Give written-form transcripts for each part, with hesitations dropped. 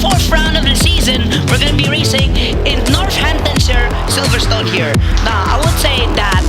fourth round of the season. We're gonna be racing in Northamptonshire, Silverstone here. Now, I would say that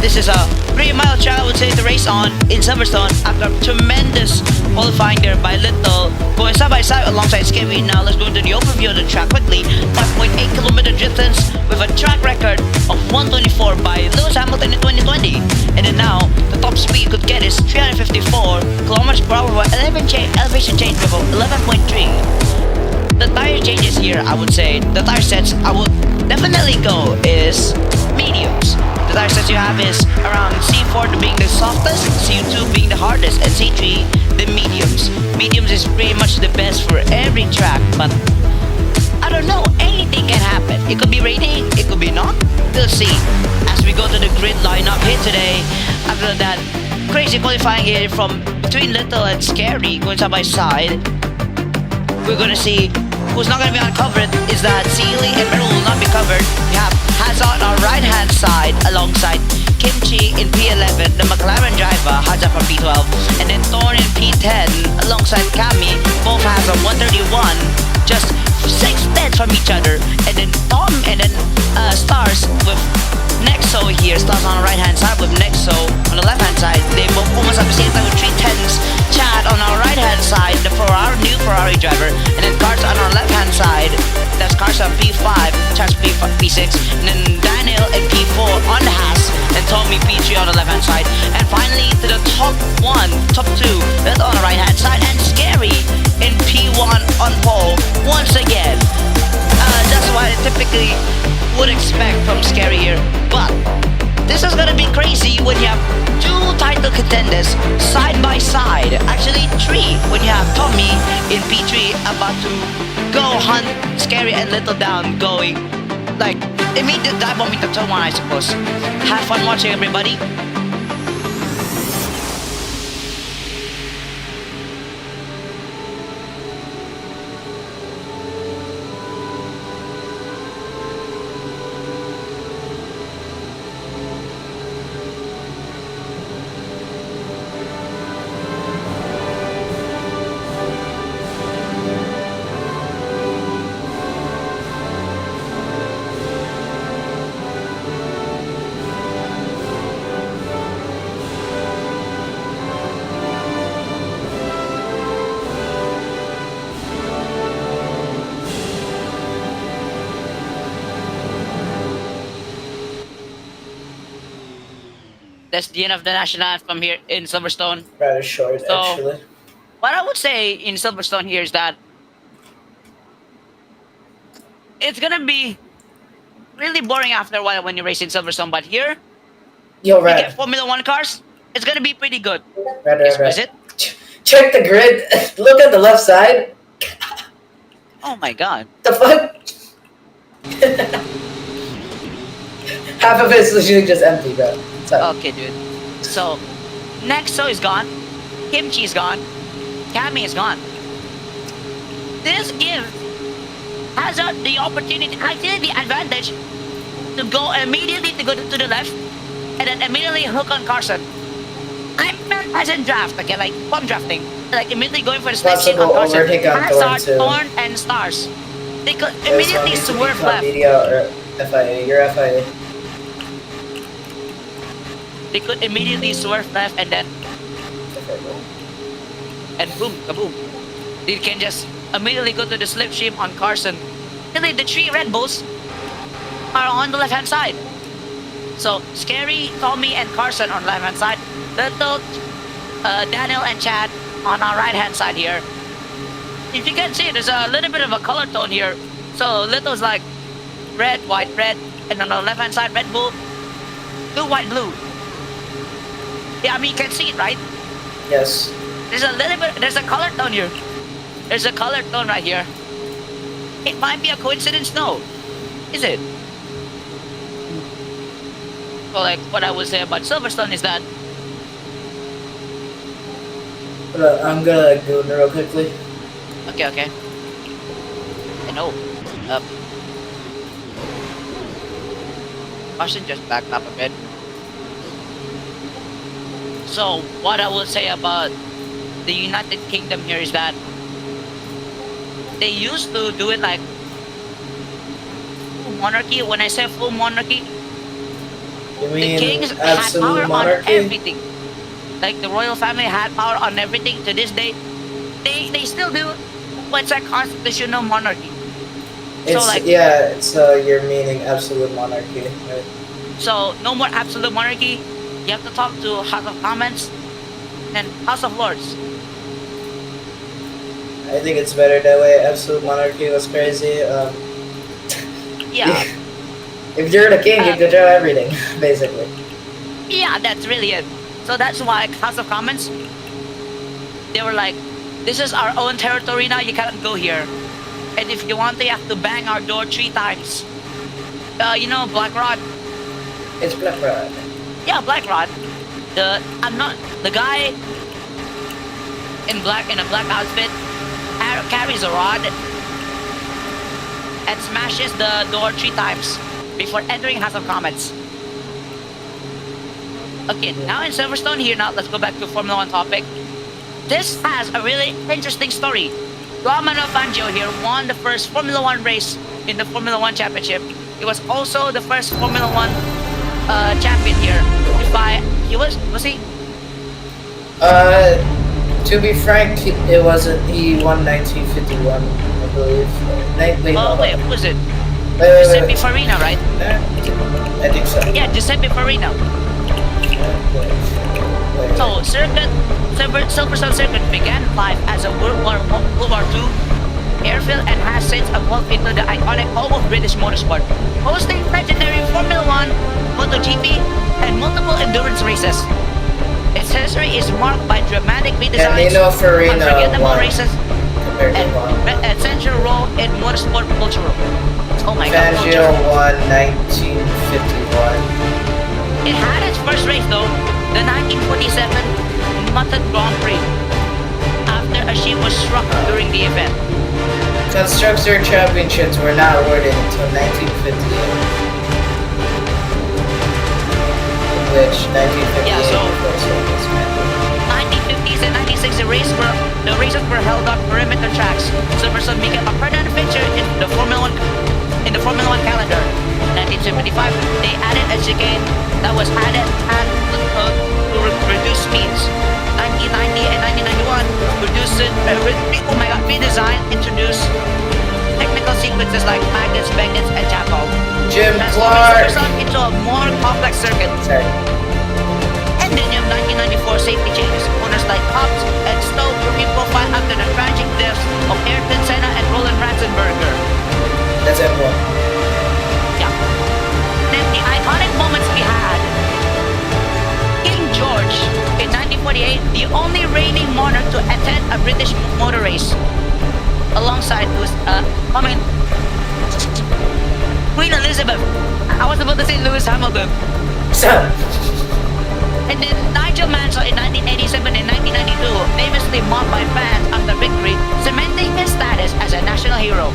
this is a 3-mile track, I would say, to race on in Silverstone after tremendous qualifying there by Little. Going side by side alongside Scary. Now let's go into the overview of the track quickly. 5.8-kilometer distance with a track record of 124 by Lewis Hamilton in 2020. And then now, the top speed you could get is 354 kilometers per hour with elevation change of 11.3. The tire changes here, I would say, the tire sets I would definitely go is mediums. The tire sets you have is around C4 being the softest, C2 being the hardest, and C3 the mediums. Mediums is pretty much the best for every track, but I don't know, anything can happen. It could be raining, it could be not. We'll see as we go to the grid lineup here today. After that crazy qualifying here from between Little and Scary going side by side, we're gonna see who's not gonna be uncovered is that Sealy and Meryl will not be covered. We have Hazard on right hand side alongside Kimchi in P11, the McLaren driver, Hazard from P12, and then Thorn in P10 alongside Kami, both has a 131, just 6 tenths from each other, and then Tom and then Stars with Nexo here. Stars on the right hand side with Nexo on the left hand side. They both almost at the same time with 3 tenths. Chad on our right hand side, the new Ferrari driver, and then Cars on our left hand side. That's Cars on P5, Chad's P6, and then Daniel in P4 on the Haas, and Tommy P3 on the left hand side. And finally to the top 2, that's on the right hand side, and Scary in P1 on pole once again. That's what I typically would expect from Scary here, but this is gonna be crazy when you have 2 title contenders side by side. Actually 3 when you have Tommy in P3 about to go hunt Scary and Little down, going like it made the dive bomb into turn 1, I suppose. Have fun watching, everybody. That's the end of the national anthem here in Silverstone. Rather short, So, actually. what I would say in Silverstone here is that it's gonna be really boring after a while when you race in Silverstone, but here, Yo, you Red. get Formula 1 cars, it's gonna be pretty good. Red, Is Red. it? Check the grid. Look at the left side. Oh my god. The fuck? Half of it's literally just empty, bro. So, Okay, dude. So, Nexo is gone. Kimchi is gone. Kami is gone. This gives Hazard the opportunity, actually the advantage, to go immediately to go to the left and then immediately hook on Carson. I'm as in draft, okay, like bomb drafting. Like immediately going for the snake shit on possible Carson. overtake on Thorn Hazard, too. Thorn, and Stars. They could There's immediately one swerve between left. Media or FIA. You're FIA. They could immediately swerve left and then boom, kaboom. They can just immediately go to the slipstream on Carson. Really, the 3 Red Bulls are on the left hand side. So Scary, Tommy, and Carson on the left hand side. Little, Daniel, and Chad on our right hand side here. If you can see, there's a little bit of a color tone here. So Little's like red, white, red, and on the left hand side, Red Bull, blue, white, blue. Yeah, I mean, you can see it, right? Yes. There's a little bit, there's a color tone here. There's a color tone right here. It might be a coincidence, no. Is it? So like, what I would say about Silverstone is that... I'm gonna go real quickly. Okay. I know. Carson just backed up a bit. So, what I will say about the United Kingdom here is that they used to do it like full monarchy. When I say full monarchy, You the mean kings had absolute power monarchy? on everything. Like the royal family had power on everything. To this day, they still do. But it's a constitutional monarchy. So It's like yeah. It's you're meaning absolute monarchy, right? so no more absolute monarchy. You have to talk to House of Commons and House of Lords. I think it's better that way. Absolute monarchy was crazy. Yeah. If you're the king, you control everything, basically. Yeah, that's really it. So that's why House of Commons, they were like, this is our own territory now, you cannot go here. And if you want to, you have to bang our door 3 times. You know Black Rod? It's Black Rod. Yeah, Black Rod. The guy in a black outfit carries a rod and smashes the door 3 times before entering House of Commons. Okay, now in Silverstone here now, let's go back to Formula 1 topic. This has a really interesting story. Romano Fangio here won the first Formula 1 race in the Formula 1 Championship. He was also the first Formula 1 champion here. Was he? To be frank, it wasn't. He won 1951, I believe. Wait, who was it? Wait, Giuseppe Farina, right? I think so. Yeah, Giuseppe Farina. So, Silverstone Circuit began life as a World War II airfield and has since evolved into the iconic home of British motorsport, hosting legendary Formula 1, MotoGP, and multiple endurance races. Its history is marked by dramatic redesigns, unforgettable races, and a central role in motorsport culture. Oh my god, Fangio won 1951. It had its first race though, the 1947 Mutton Grand Prix, after a ship was struck during the event. Constructor championships were not awarded until 1958. Which 1958 Yeah, so was 1950s and 1960s the races were held on perimeter tracks. Silverstone became a permanent feature in the Formula 1 calendar. 1975, they added a chicane that was added to reduce speeds. 1990 and 1991 redesigned, introduced technical sequences like magnets, magnets, and chapel. Jim Transforming Clark Silverstone into a more complex circuit. Sorry. And then you have 1994 safety changes. Owners like Hobbs and Stowe re-profiled after the tragic deaths of Ayrton Senna and Roland Ratzenberger. That's M1. Yeah. Then the iconic moments we had. King George in 1948, the only reigning monarch to attend a British motor race. Alongside Queen Elizabeth. I was about to say Lewis Hamilton. And then Nigel Mansell in 1987 and 1992, famously mocked by fans after victory, cementing his status as a national hero.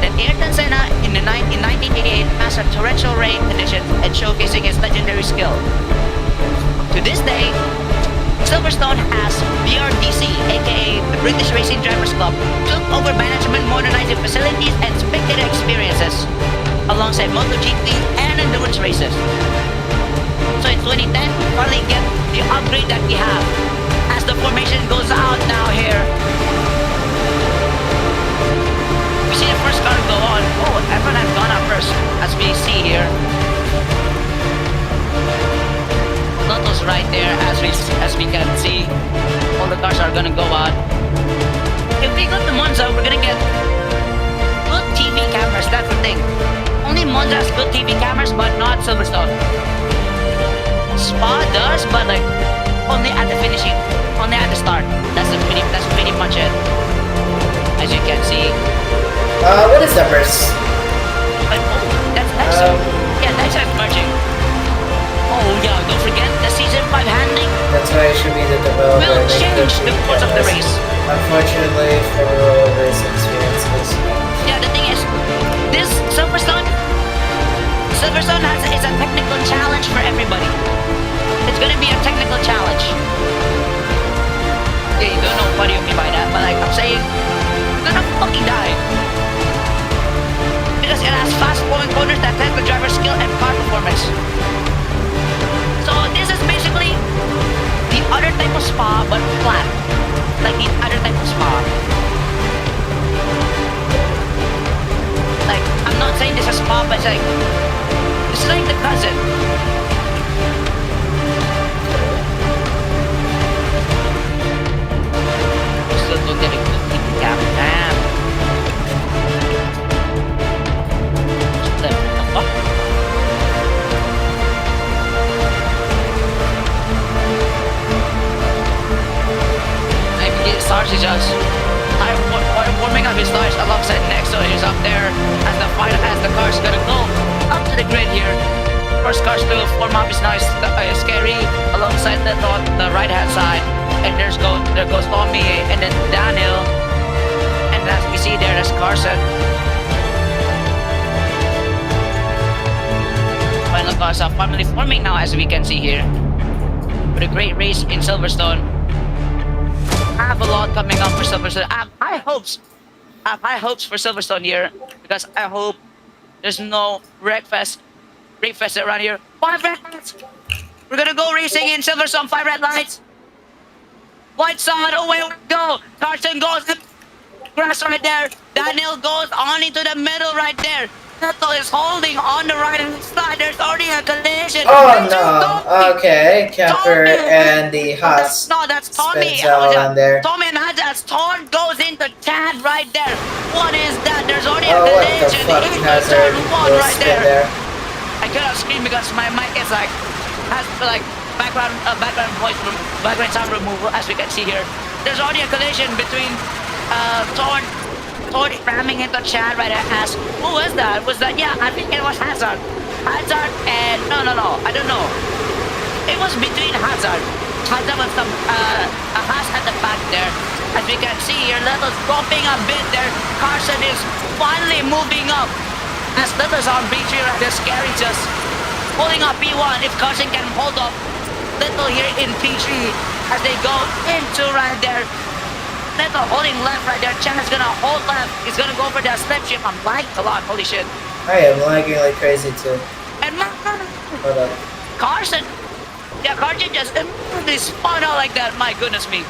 Then Ayrton Senna in 1988 mastered torrential rain conditions and showcasing his legendary skill. To this day, Silverstone has BRDC, aka the British Racing Drivers Club, took over management, modernizing facilities and spectator experiences, alongside MotoGP and endurance races. So in 2010, finally get the upgrade that we have as the formation goes out now here. We see the first car go on. Oh, everyone has gone up first, as we see here. Lotto's right there, as we can see. All the cars are gonna go out. If we go to Monza, we're gonna get good TV cameras. That's the thing. Only Monza has good TV cameras, but not Silverstone. Spa does, but like only at the finishing, only at the start. That's pretty much it. As you can see. What is that verse? But oh, that's nice. Yeah, nice merging. Oh yeah, don't forget the season 5 handling. That's why it should be the developer. Will change the course of the race. Unfortunately for road race experiences. Yeah, the thing is, this Silverstone is a technical challenge for everybody. It's gonna be a technical challenge. Yeah, you don't know what do you mean by that, but like I'm saying, it's gonna fucking die. Because it has fast flowing corners that test the driver's skill and car performance. So this is basically the other type of spa, but flat. Like the other type of spa. Like, I'm not saying this is spa, but it's like, this is like the cousin. Still don't get a good keep cap. Damn. What the fuck? Stars is just warming up his stars alongside next, so he's up there as the car's gonna go up to the grid here. First cars to form up is nice, scary alongside the right hand side, and there goes Tommy and then Daniel, and as we see there's Carson. Final cars are finally forming now, as we can see here, with a great race in Silverstone. I have a lot coming up for Silverstone. I have high hopes for Silverstone here, because I hope there's no break fest around here. 5 red lights. We're gonna go racing in Silverstone. 5 red lights. White side. Away we go. Carson goes. Grass right there. Daniel goes on into the middle right there. Neto is holding on the right hand side. There's already a collision. Oh no. Okay, Kemper and the Haas. No, that's Tommy. On there. Tommy and Haas, as Torn goes into Chad right there. What is that? There's already a What collision. the fuck, Hazard will right spin there. there. I cannot scream because my mic is like has like background sound removal, as we can see here. There's already a collision between Torn ramming into Chad right there. As who was that? Yeah, I think it was Hazard and no, I don't know. It was between Hazard with some a Haas at the back there. As we can see here, Little's dropping a bit there. Carson is finally moving up. As Little's on B3 right there, scary, just pulling up P1. If Carson can hold up Little here in P3 as they go into right there. Little holding left right there. Chan's gonna hold left. He's gonna go for that slip shift. I'm lagging a lot. Holy shit. I am lagging like crazy too. And Hold up. Carson. Yeah, Carson just immediately spun out like that. My goodness me.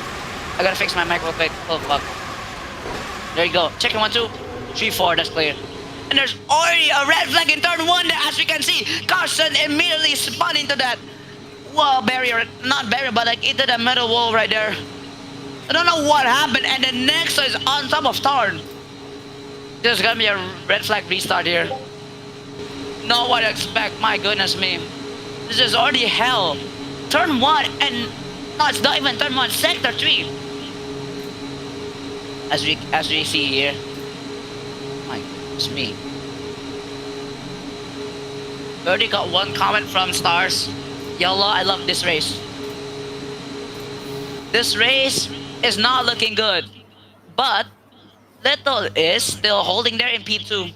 I gotta fix my mic real quick. Oh fuck. There you go. Checking 1, 2, 3, 4. That's clear. And there's already a red flag in turn 1 there, as we can see. Carson immediately spun into that wall barrier. Not barrier, but like into the middle wall right there. I don't know what happened, and the next is on top of Tarn. There's gonna be a red flag restart here. Not what I expect, my goodness me. This is already hell. Turn 1, and no, it's not even turn 1, sector 3. As we see here. My goodness me. We already got 1 comment from Stars. Yalla, I love this race. This race is not looking good, but Little is still holding there in P2.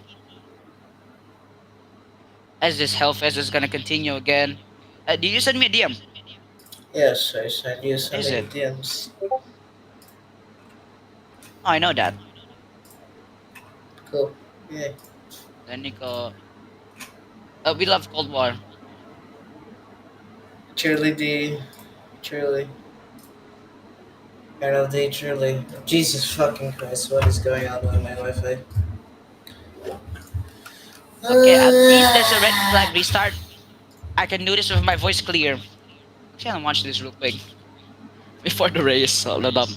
As this Hellfest is gonna continue again. Did you send me a DM? Yes, I sent you some Is it? DMs. Oh, I know that. Cool. Yeah. Then Nico. We love Cold War. Truly. Kind of the truly. Jesus fucking Christ, what is going on with my Wi-Fi? Okay, at least there's a red flag restart. I can do this with my voice clear. Actually, I'll watch this real quick. Before the race, hold up.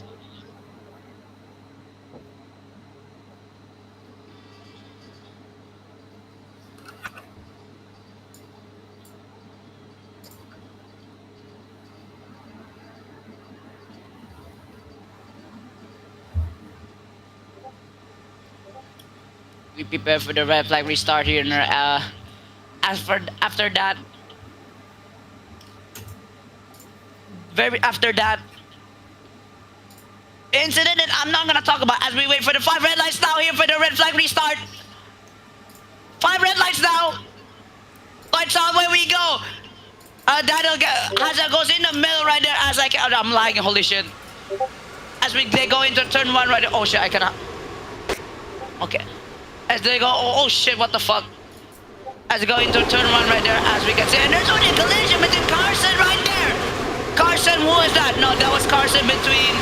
We prepare for the red flag restart here. After that, after that incident that I'm not gonna talk about, as we wait for the 5 red lights now here for the red flag restart. 5 red lights now. Lights on, where we go. Hazard goes in the middle right there. As I'm lagging, holy shit. As they go into turn 1 right there. Oh shit, I cannot. Okay. As they go, oh shit, what the fuck? As they go into turn 1 right there, as we can see. And there's only a collision between Carson right there. Carson, who is that? No, that was Carson between...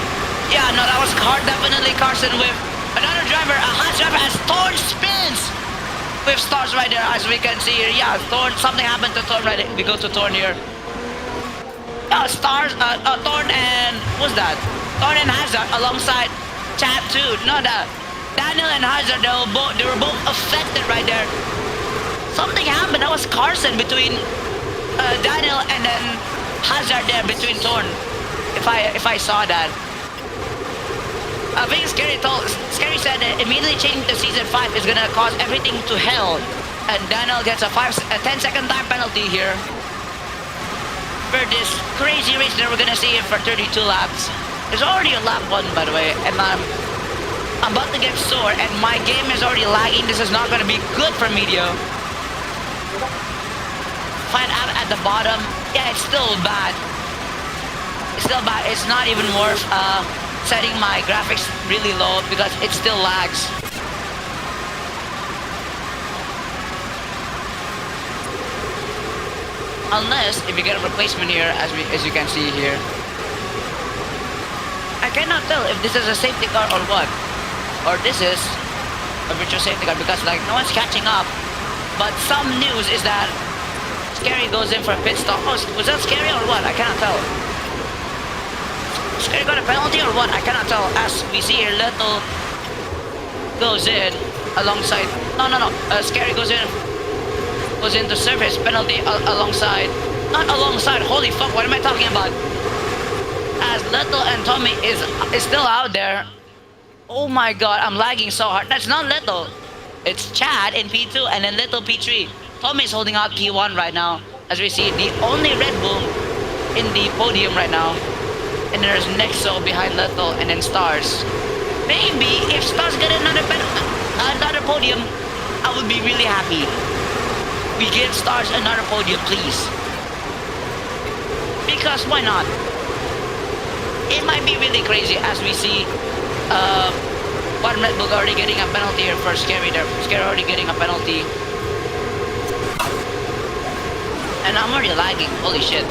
Yeah, no, that was definitely Carson with another driver, a hot driver, as Thorn spins with stars right there, as we can see here. Yeah, Thorn, something happened to Thorn right there. We go to Thorn here. Stars, Thorn and... Who's that? Thorn and Hazard alongside Chad too. No, Daniel and Hazard, they were both affected right there. Something happened. That was Carson between Daniel and then Hazard there between Thorn. If I saw that. I think Scary said that immediately changing to season 5 is gonna cause everything to hell. And Daniel gets a 10-second time penalty here for this crazy race that we're gonna see for 32 laps. There's already a lap 1, by the way, and I'm about to get sore and my game is already lagging. This is not gonna be good for Medio. Find out at the bottom. Yeah, it's still bad. It's still bad. It's not even worth setting my graphics really low because it still lags. Unless if you get a replacement here, as you can see here. I cannot tell if this is a safety car or what, or this is a virtual safety car because like no one's catching up. But some news is that Scary goes in for a pit stop. Oh, was that Scary or what? I cannot tell. Scary got a penalty or what? I cannot tell. As we see here, Little goes in alongside. No. Scary goes in to serve his penalty alongside. Not alongside. Holy fuck! What am I talking about? As Little and Tommy is still out there. Oh my god! I'm lagging so hard. That's not Little. It's Chad in P2 and then Little P3. Tommy's holding out P1 right now. As we see, the only Red Bull in the podium right now. And there's Nexo behind Little and then Stars. Maybe if Stars get another podium, I would be really happy. We give Stars another podium, please. Because why not? It might be really crazy as we see one Red Bull already getting a penalty here for Scary there. Scary already getting a penalty. And I'm already lagging, holy shit.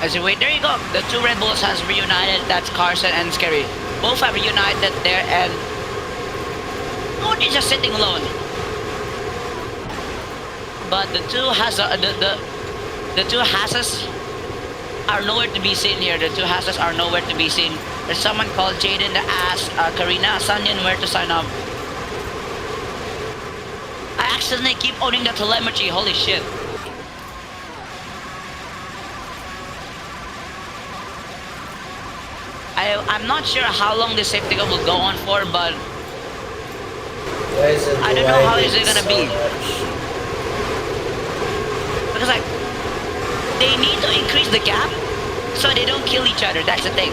As you wait, there you go. The two Red Bulls has reunited. That's Carson and Scary. Both have reunited there, and Moon is just sitting alone. But the two Hasses are nowhere to be seen here. The two Hasses are nowhere to be seen. There's someone called Jaden that asked Karina Sanyan where to sign up. I accidentally keep owning the telemetry. Holy shit. I'm not sure how long this safety car will go on for, but I don't know how is it gonna be. Because like they need to increase the gap so they don't kill each other. That's the thing.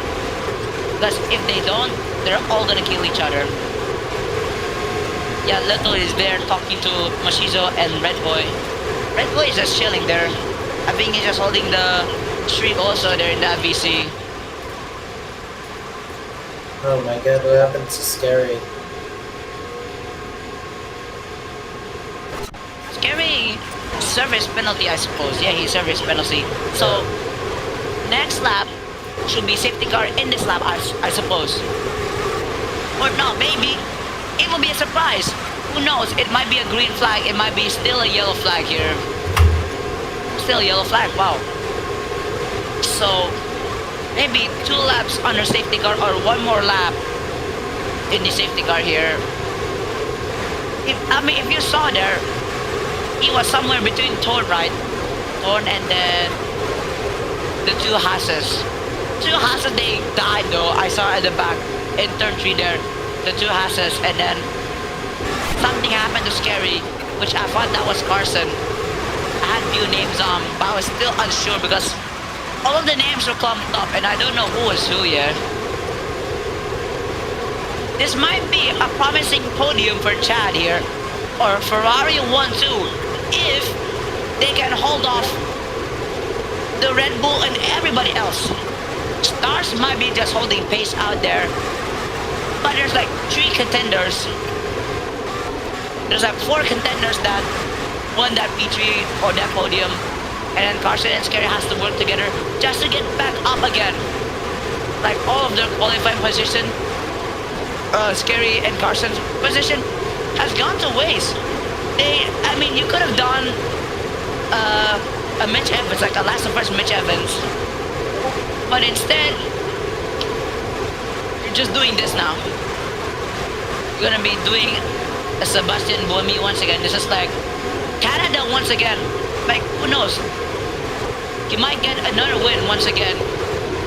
Because if they don't, they're all gonna kill each other. Yeah, Little is there talking to Mashizo and Red Boy. Red Boy is just chilling there. I think he's just holding the streak also there in that VC. Oh my god, what happened to Scary? Scary service penalty, I suppose. Yeah, he service penalty. So next lap should be safety car in this lap, I suppose. Or no, maybe it will be a surprise. Who knows? It might be a green flag. It might be still a yellow flag here. Still a yellow flag. Wow. So maybe 2 laps under safety car or 1 more lap in the safety car here. If you saw there, he was somewhere between Thorn, right? Thorn and then the 2 Hasses. 2 Hasses, they died though. I saw at the back in turn 3 there. The 2 Hasses, and then something happened to Scary, which I thought that was Carson. I had few names but I was still unsure because all of the names were clumped up and I don't know who was who yet. This might be a promising podium for Chad here, or Ferrari 1-2, if they can hold off the Red Bull and everybody else. Stars might be just holding pace out there, but there's like 3 contenders. There's like 4 contenders that won that P3 or that podium, and then Carson and Scary has to work together just to get back up again. Like all of their qualifying position, Scary and Carson's position has gone to waste. I mean, you could have done a Mitch Evans, like a last and first Mitch Evans, but instead you're just doing this now. You're gonna be doing a Sebastian Buemi once again. This is like Canada once again. Like, who knows? You might get another win once again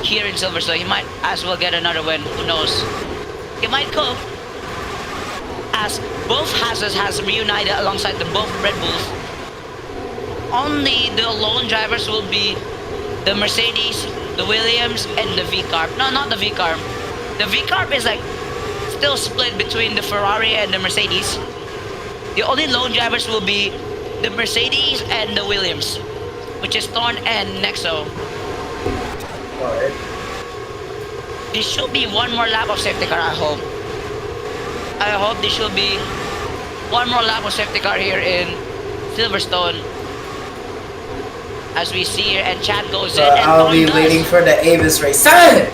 here in Silverstone. You might as well get another win. Who knows? You might cope, as both Haas's has reunited alongside the both Red Bulls. Only the lone drivers will be the Mercedes, the Williams, and the V-Carb. No, not the V-Carb. The V-Carb is like still split between the Ferrari and the Mercedes. The only lone drivers will be the Mercedes and the Williams, which is Thorn and Nexo. Alright. There should be one more lap of safety car, I hope. I hope there should be one more lap of safety car here in Silverstone. As we see here, and chat goes in, and I'll be waiting for the Avis race. Son!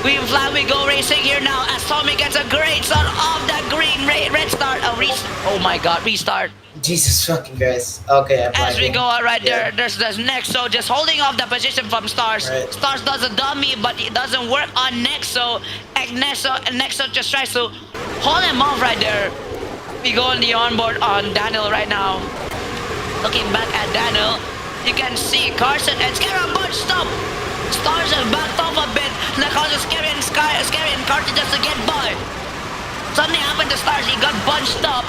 We fly, we go racing here now as Tommy gets a great start off that green red start. Oh my god, restart. Jesus fucking Christ. Okay, I'm As we lagging. go out right Yeah. there, there's Nexo just holding off the position from Stars. Right. Stars does a dummy, but it doesn't work on Nexo. And Nexo just tries to hold him off right there. We go on the onboard on Daniel right now. Looking back at Daniel, you can see Carson and Scary on board. Stop! Stars have backed off a bit. That causes Scary and Carson just to get by. Something happened to Stars. He got bunched up.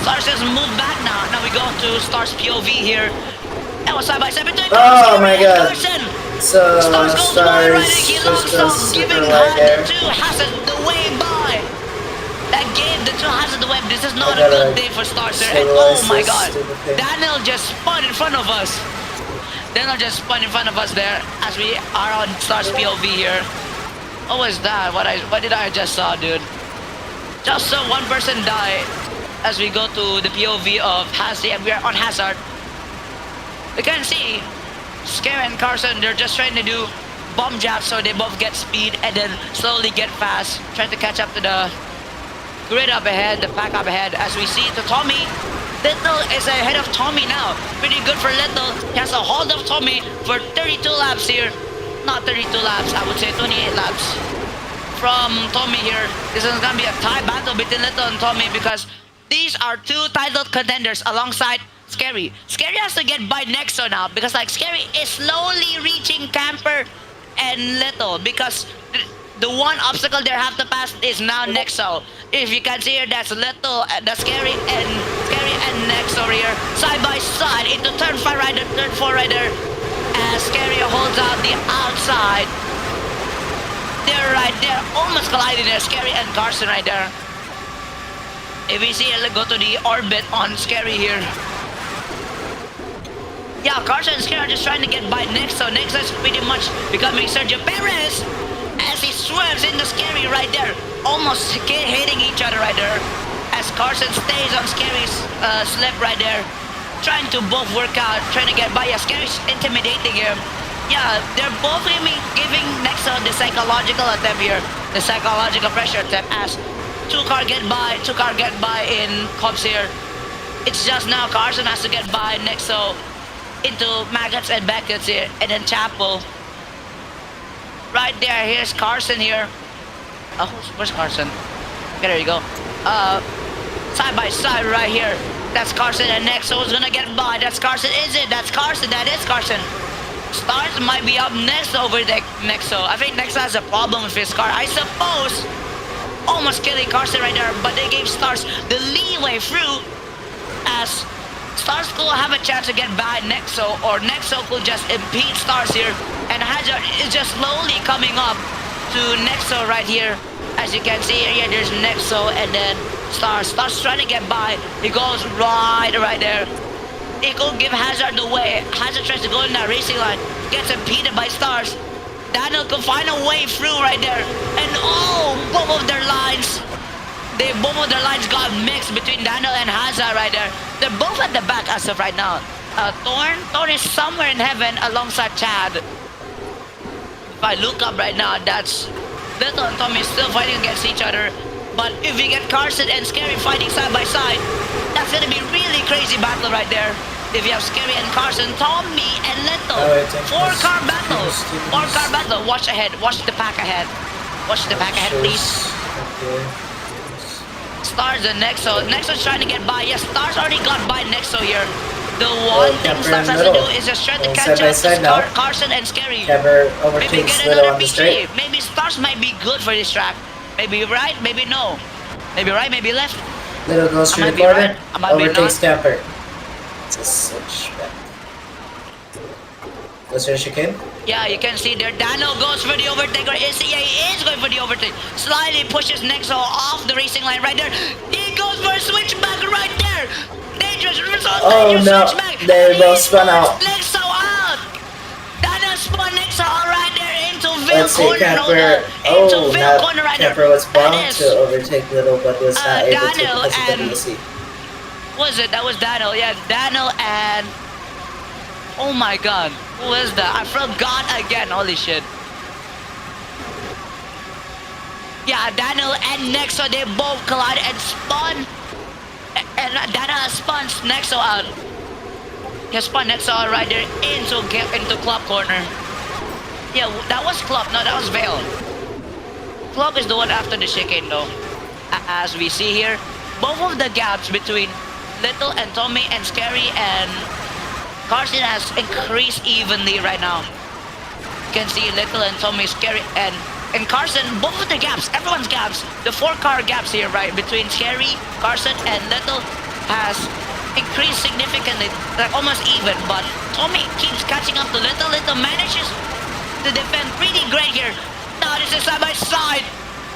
Stars has moved back now. Now we go to Stars POV here. And was side by side between Oh my god. Carson. So, Stars goes by right, he just lost goes giving super right there. the 2 Hassett the way by. That gave the 2 Hassett the way. This is not a I gotta good day for Stars there. And oh stabilize my this god, stupid thing. Daniel just spun in front of us. Daniel just spun in front of us there as we are on Stars POV here. What was that? What did I just saw, dude? Just saw one person die as we go to the POV of Hassie, and we are on Hazard. You can see Scare and Carson, they're just trying to do bomb jabs so they both get speed and then slowly get fast, trying to catch up to the grid up ahead, the pack up ahead. As we see to Tommy, Little is ahead of Tommy now. Pretty good for Little. He has a hold of Tommy for 32 laps here. Not 32 laps, I would say 28 laps from Tommy here. This is gonna be a tie battle between Little and Tommy because these are 2 title contenders alongside Scary. Scary has to get by Nexo now because like Scary is slowly reaching Camper and Little because the one obstacle they have to pass is now Nexo. If you can see here, that's Little, that's Scary and Nexo here side by side into turn 4 right there. As Scary holds out the outside. They're right there, almost colliding there. Scary and Carson right there. If we see, let's go to the orbit on Scary here. Yeah, Carson and Scary are just trying to get by Nexo. Nexo is pretty much becoming Sergio Perez as he swerves into Scary right there. Almost hitting each other right there. As Carson stays on Scary's slip right there. Trying to both work out, trying to get by. Yeah, Scary's intimidating him. Yeah, they're both giving Nexo the psychological attempt here. The psychological pressure attempt as 2 car get by in Cobbs here. It's just now Carson has to get by Nexo into Maggots and Beckett's here. And then Chapel. Right there, here's Carson here. Oh, where's Carson? Okay, there you go. Side by side right here. That's Carson and Nexo is gonna get by. That's Carson, is it? That's Carson, that is Carson. Stars might be up next over the Nexo. I think Nexo has a problem with his car, I suppose. Almost killing Carson right there, but they gave Stars the leeway through as Stars could have a chance to get by Nexo, or Nexo could just impede Stars here. And Hazard is just slowly coming up to Nexo right here. As you can see here, there's Nexo and then Stars. Stars trying to get by. He goes right there It could give Hazard the way. Hazard tries to go in that racing line. Gets impeded by Stars. Daniel could find a way through right there. And oh, both of their lines. Both of their lines got mixed between Daniel and Hazard right there. They're both at the back as of right now. Thorn is somewhere in heaven alongside Chad. If I look up right now, that's Little and Tommy still fighting against each other. But if we get Carson and Scary fighting side by side, that's gonna be really crazy battle right there. If you have Scary and Carson, Tommy and Little, four-car battle. Four-car battle. Watch ahead. Watch the pack ahead. Watch the pack ahead, please. Stars and Nexo. Nexo's trying to get by. Yes, Stars already got by Nexo here. The one thing Stars has to do is just try to catch up to Carson and Scary. Maybe get another PG. Maybe Stars might be good for this track. Maybe right, maybe no. Maybe right, maybe left. Little goes through the corner, overtakes Camper. It's a switchback. Goes through the chicane. Yeah, you can see there. Daniel goes for the overtake, or SEA is going for the overtake. Slightly pushes Nexo off the racing line right there. He goes for a switchback right there. Dangerous, oh no, they both spun out. Nexo out. Daniel spun Nexo out right there into Let's see, Camper. Oh, now Camper was bound to overtake Little, but was not able to because of WC. Was it? That was Daniel. Yeah, Daniel and... Oh my god. Who is that? I forgot again. Holy shit. Yeah, Daniel and Nexo, they both collided and spun. And Daniel spun Nexo out. He spun Nexo out right there into Club corner. Yeah, that was Club. No, that was Vale. Club is the one after the chicane though. As we see here, both of the gaps between Little and Tommy and Scary and Carson has increased evenly right now. You can see Little and Tommy, Scary and Carson, both of the gaps, everyone's gaps, the four-car gaps here, right, between Scary, Carson and Little has increased significantly, like almost even, but Tommy keeps catching up to Little. Little manages to defend pretty great here. Now this is side by side.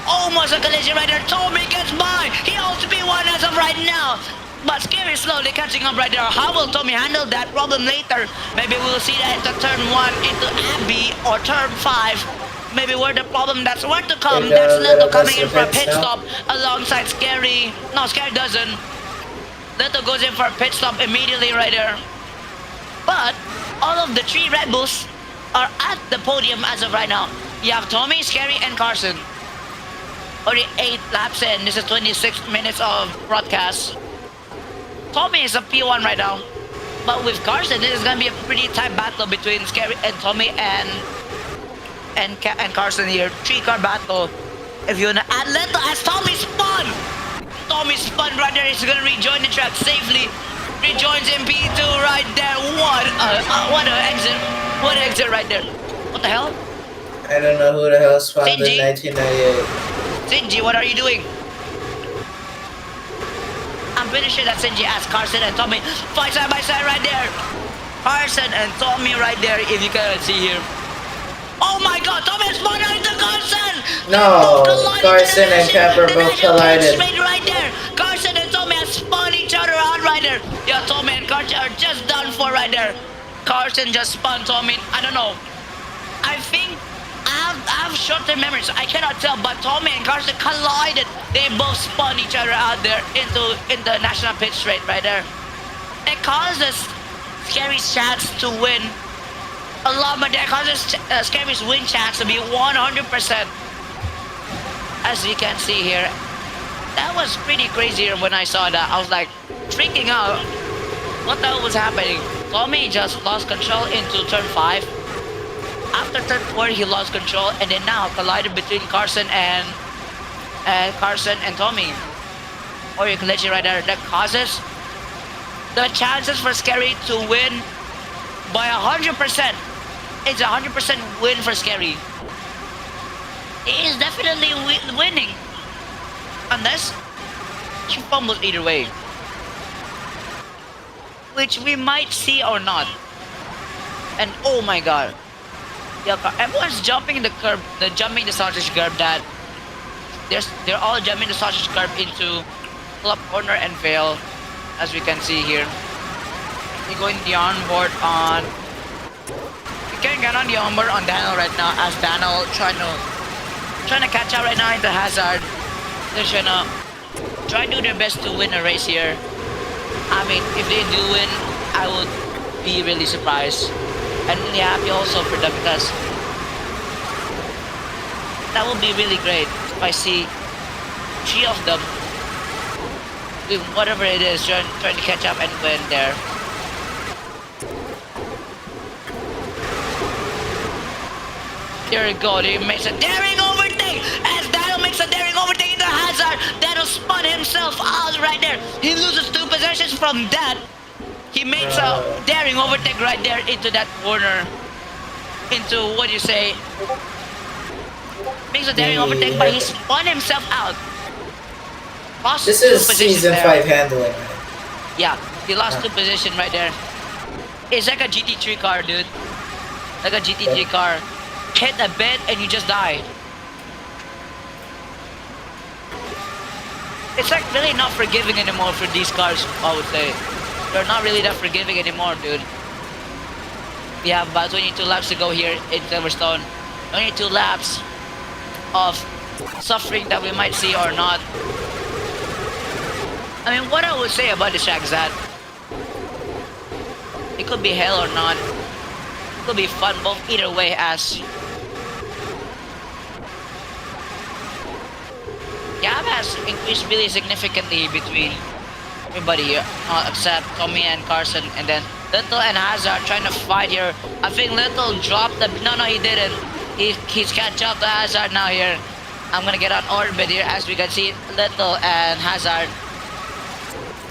Almost a collision right there. Tommy gets by. He holds P1 as of right now. But Scary slowly catching up right there. How will Tommy handle that problem later? Maybe we'll see that into turn 1 into Abby or turn 5. Maybe where the problem that's where to come. That's Little coming in for a pit stop alongside Scary. No, Scary doesn't. Little goes in for a pit stop immediately right there. But all of the 3 Red Bulls are at the podium as of right now. You have Tommy, Scary, and Carson. Already 8 laps in. This is 26 minutes of broadcast. Tommy is a P1 right now. But with Carson, this is gonna be a pretty tight battle between Scary and Tommy and Carson here. 3-car battle. If you wanna add Little as Tommy spun! Tommy spun right there. He's gonna rejoin the track safely. Rejoins in P2 right there. What an exit. What an exit right there. What the hell? I don't know who the hell spawned in 1998. Sinji, what are you doing? I'm pretty sure that Sinji asked Carson and Tommy. Fight side by side right there. Carson and Tommy right there, if you can see here. Oh my god, Tommy spun into Carson! No, Carson and Camper both collided. Right there. Carson and Tommy have spun each other out right there. Yeah, Tommy and Carson are just done for right there. Carson just spun Tommy. I don't know. I think I have short-term memories, so I cannot tell, but Tommy and Carson collided. They both spun each other out there in the national pit straight right there. It causes Scary's chance to win a lot, but that causes Scary's win chance to be 100%. As you can see here, that was pretty crazy when I saw that. I was like freaking out. What the hell was happening? Tommy just lost control into turn 5. After turn 4, he lost control, and then now collided between Carson and Tommy. Or you collision right there. That causes the chances for Scary to win by 100%. It's a 100% win for Scary. He is definitely winning, unless he fumbles either way, which we might see or not. And oh my god. Yeah, everyone's jumping the curb, jumping the sausage curb. That they're all jumping the sausage curb into Club Corner and Vale, as we can see here. You're going the onboard on. You can get on the onboard on Daniel right now, as Daniel trying to catch up right now into Hazard. They're trying to try to do their best to win a race here. I mean, if they do win, I would be really surprised and really happy also for them, because that would be really great if I see 3 of them doing whatever it is, trying to catch up and win there. Here we go, he makes a daring overtake as Daniel makes a daring overtake into Hazard. Daniel spun himself out right there. He loses 2 possessions from that. He makes a daring overtake right there into that corner. Into, what do you say? Makes a daring overtake, but he spun himself out. Lost This 2 is positions season there. 5 handling. Yeah, he lost 2 positions right there. It's like a GT3 car, dude. Like a GT3 car. Hit a bit and you just die. It's like really not forgiving anymore for these cars, I would say. They're not really that forgiving anymore, dude. We have about 22 laps to go here in Silverstone. 22 laps of suffering that we might see or not. I mean, what I would say about this track is that it could be hell or not. It could be fun both either way, as gap has increased really significantly between everybody here, except Tommy and Carson, and then Little and Hazard trying to fight here. I think Little dropped the... No, he didn't. He's catch up to Hazard now here. I'm gonna get on orbit here, as we can see Little and Hazard.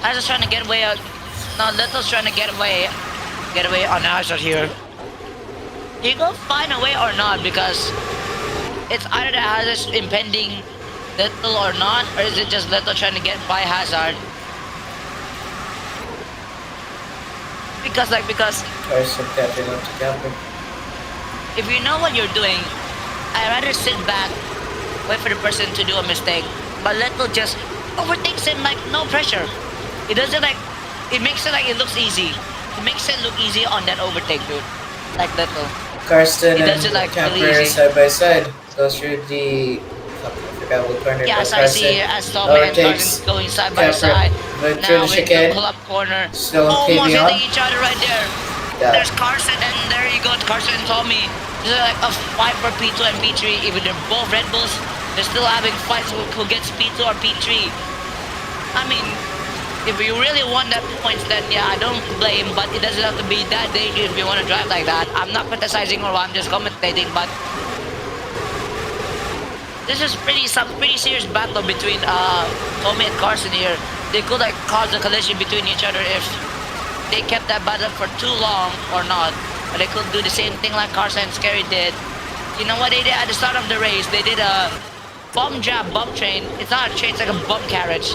Hazard's trying to get away. No, Little's trying to get away on Hazard here. He will find a way or not, because it's either that Hazard's impending Little or not, or is it just Little trying to get by Hazard? Because if you know what you're doing, I'd rather sit back, wait for the person to do a mistake, but Little just overtakes him like no pressure. It doesn't like, it makes it like it looks easy. It makes it look easy on that overtake, dude. Like Little. Karsten does and it like Camper really easy. side by side goes through the corner. Yes, I see here as Tommy and Carson going side by side. Now in the pull-up corner, almost hitting each other right there. Yeah. There's Carson, and there you go, Carson and Tommy. This is like a fight for P2 and P3. Even they're both Red Bulls, they're still having fights who gets P2 or P3. I mean, if you really want that points, then yeah, I don't blame, but it doesn't have to be that dangerous if you want to drive like that. I'm not criticizing or I'm just commentating, but this is some pretty serious battle between Tommy and Carson here. They could like cause a collision between each other if they kept that battle for too long or not. But they could do the same thing like Carson and Scary did. You know what they did at the start of the race? They did a bump train. It's not a train, it's like a bump carriage.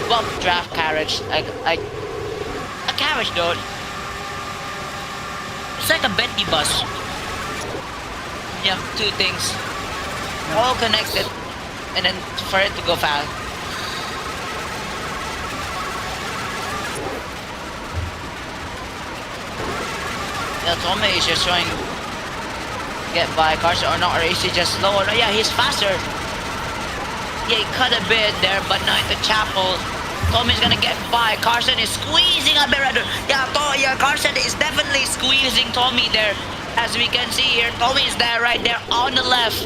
Bump draft carriage. Like a carriage, dude. It's like a Bentley bus. You have 2 things all connected, and then for it to go fast. Yeah, Tommy is just trying to get by Carson or not, or is he just slower? No, yeah, he's faster. Yeah, he cut a bit there, but now into Chapel. Tommy's gonna get by. Carson is squeezing a bit right there. Yeah, Carson is definitely squeezing Tommy there. As we can see here, Tommy is there right there on the left.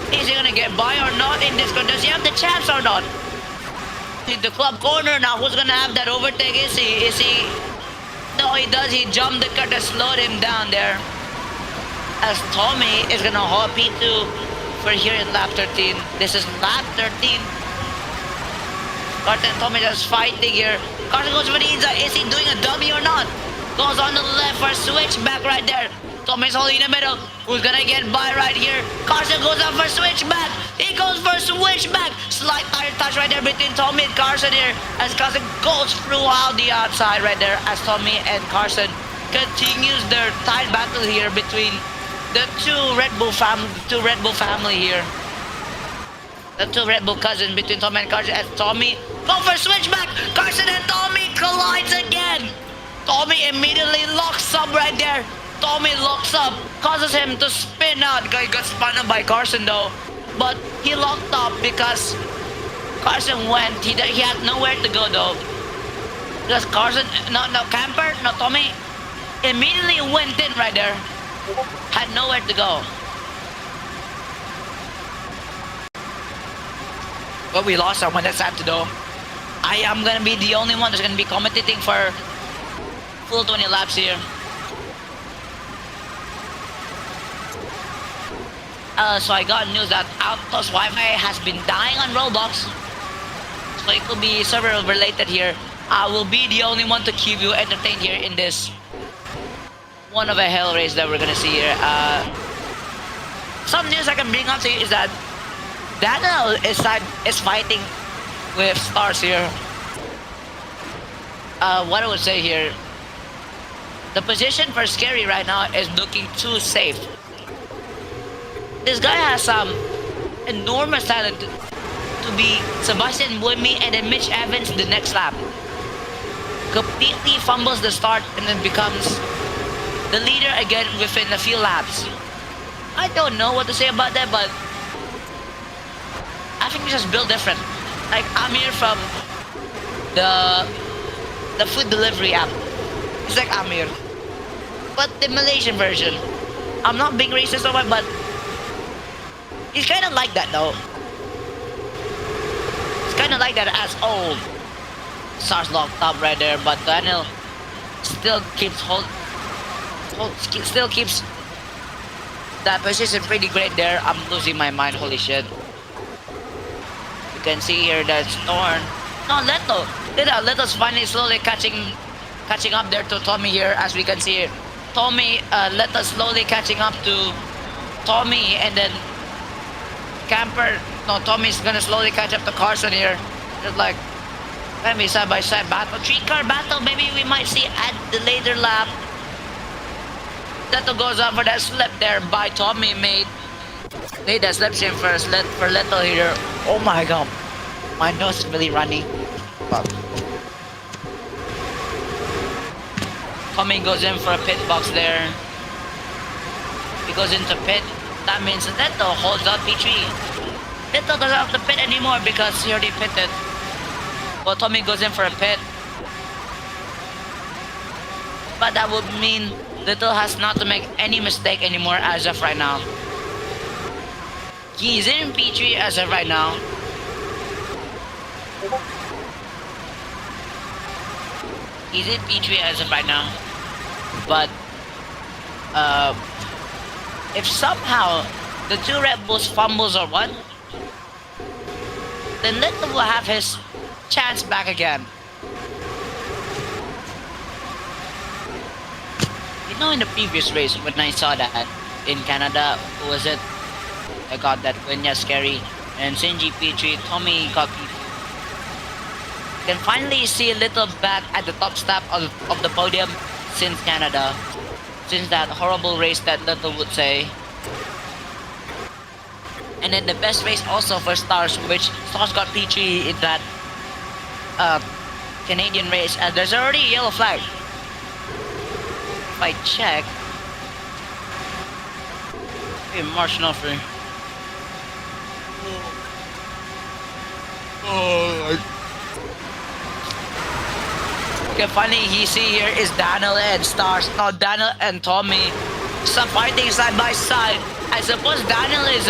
Is he gonna get by or not in this contest? Does he have the chance or not? In the club corner now, who's gonna have that overtake? Is he? No, he does. He jumped the car to slow him down there. As Tommy is gonna hold P2 for here in lap 13. This is lap 13. Carson and Tommy just fighting here. Carson goes for the inside. Is he doing a dummy or not? Goes on the left for a switchback right there. Tommy's holding in the middle. Who's gonna get by right here? Carson goes up for switchback. He goes for switchback. Slight tire touch right there between Tommy and Carson here. As Carson goes throughout the outside right there. As Tommy and Carson continues their tight battle here between the two Red Bull family here. The 2 Red Bull cousins between Tommy and Carson. As Tommy go for switchback. Carson and Tommy collides again. Tommy immediately locks up right there. Tommy locks up, causes him to spin out. Guy got spun out by Carson though, but he locked up because Carson went. He had nowhere to go though. Because Carson, no Camper, no Tommy, immediately went in right there. Had nowhere to go. But we lost someone. That's sad to do. I am gonna be the only one that's gonna be commentating for full 20 laps here. So I got news that Outpost Wi-Fi has been dying on Roblox. So it could be server related here. I will be the only one to keep you entertained here in this one of a hell race that we're gonna see here. Some news I can bring up to you is that Daniel is fighting with Stars here. What I would say here, the position for Scary right now is looking too safe. This guy has some enormous talent to be Sebastian Buemi and then Mitch Evans the next lap. Completely fumbles the start and then becomes the leader again within a few laps. I don't know what to say about that, but I think he's just built different. Like Amir from the food delivery app. It's like Amir, but the Malaysian version. I'm not being racist or what, but he's kind of like that though. It's kind of like that as old. Stars locked up right there, but Daniel still keeps still keeps that position pretty great there. I'm losing my mind. Holy shit! You can see here that Storm. No, Leto's finally slowly catching up there to Tommy here, as we can see here. Tommy, Leto slowly catching up to Tommy, and then Camper. No, Tommy's gonna slowly catch up to Carson here. Just like maybe side by side battle, 3-car battle. Maybe we might see at the later lap. Leto goes on for that slip there by Tommy. Made that slip shame first for Leto here. Oh my god, my nose is really running. Tommy goes in for a pit box there. He goes into pit. That means Leto holds out P3. Leto doesn't have to pit anymore because he already pitted. Well, Tommy goes in for a pit. But that would mean Little has not to make any mistake anymore as of right now. He's in P3 as of right now. He's in P3 as of right now. But if somehow the two Red Bulls fumbles or what, then Little will have his chance back again. You know, in the previous race when I saw that in Canada, who was it? I got that win, yeah, Scary, and Shinji P3, Tommy got P2. You can finally see a Little back at the top step of the podium since Canada, since that horrible race that Little would say. And then the best race also for Stars, which Stars got P3 in that Canadian race, and there's already a yellow flag. If I check, marginal free. Okay, finally he see here is Daniel and Stars. No, Daniel and Tommy. Some fighting side by side. I suppose Daniel is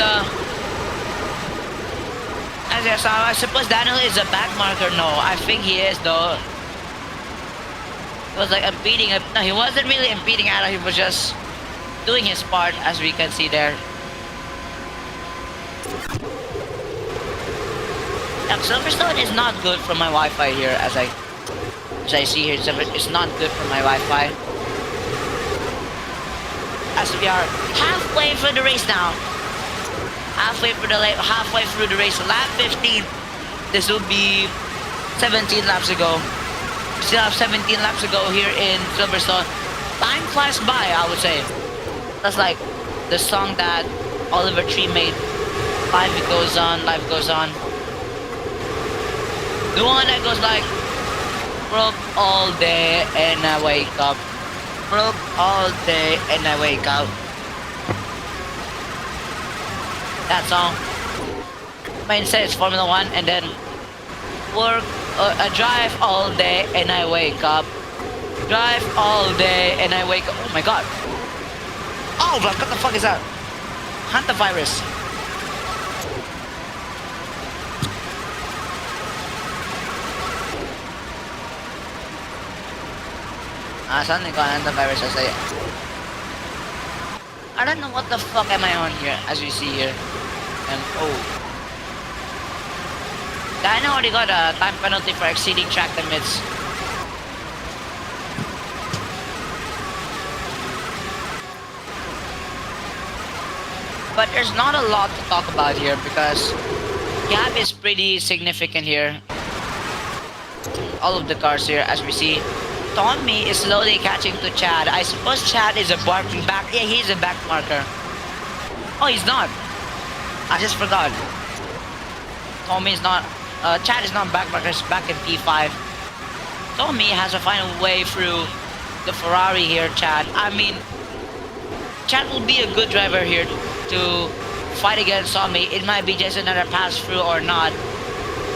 I suppose Daniel is a back marker. No, I think he is though. He was like impeding. No, he wasn't really impeding at all. He was just doing his part, as we can see there. Silverstone is not good for my Wi-Fi here, as I see here. It's not good for my Wi-Fi. As we are halfway through the race now. Halfway through the race. Lap 15. This will be 17 laps ago. Still have 17 laps to go here in Silverstone. Time flies by, I would say. That's like the song that Oliver Tree made. Life goes on, life goes on. The one that goes like, all day and I wake up. Broke all day and I wake up. That song. Mindset is Formula 1 and then work, I drive all day and I wake up. Drive all day and I wake up. Oh my god. Oh, what the fuck is that? Hantavirus. Something called hantavirus. I don't know what the fuck am I on here, as you see here. I already got a time penalty for exceeding track limits. But there's not a lot to talk about here because gap is pretty significant here. All of the cars here, as we see. Tommy is slowly catching to Chad. I suppose Chad is a barking back. Yeah, he's a back marker. Oh, he's not. I just forgot. Tommy is not. Chad is not back marker. He's back in P5. Tommy has to find a way through the Ferrari here, Chad. I mean, Chad will be a good driver here to fight against Tommy. It might be just another pass through or not.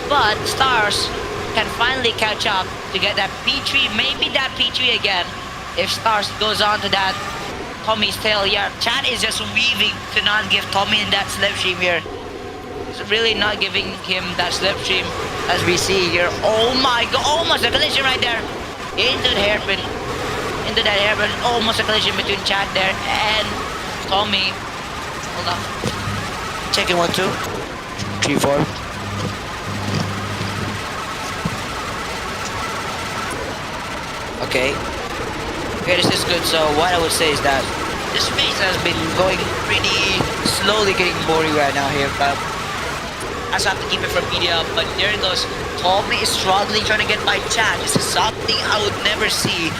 But Stars can finally catch up to get that P3, maybe that P3 again. If Stars goes on to that Tommy's tail, yeah, Chad is just weaving to not give Tommy that slipstream here. He's really not giving him that slipstream as we see here. Oh my god, almost a collision right there. Into the hairpin. Into that hairpin, almost a collision between Chad there and Tommy. Hold on. Checking 1, 2, 3, 4. Okay, this is good. So what I would say is that this race has been going pretty slowly, getting boring right now here, but I just have to keep it from media. But there it goes. Tommy is struggling trying to get by Chad. This is something I would never see.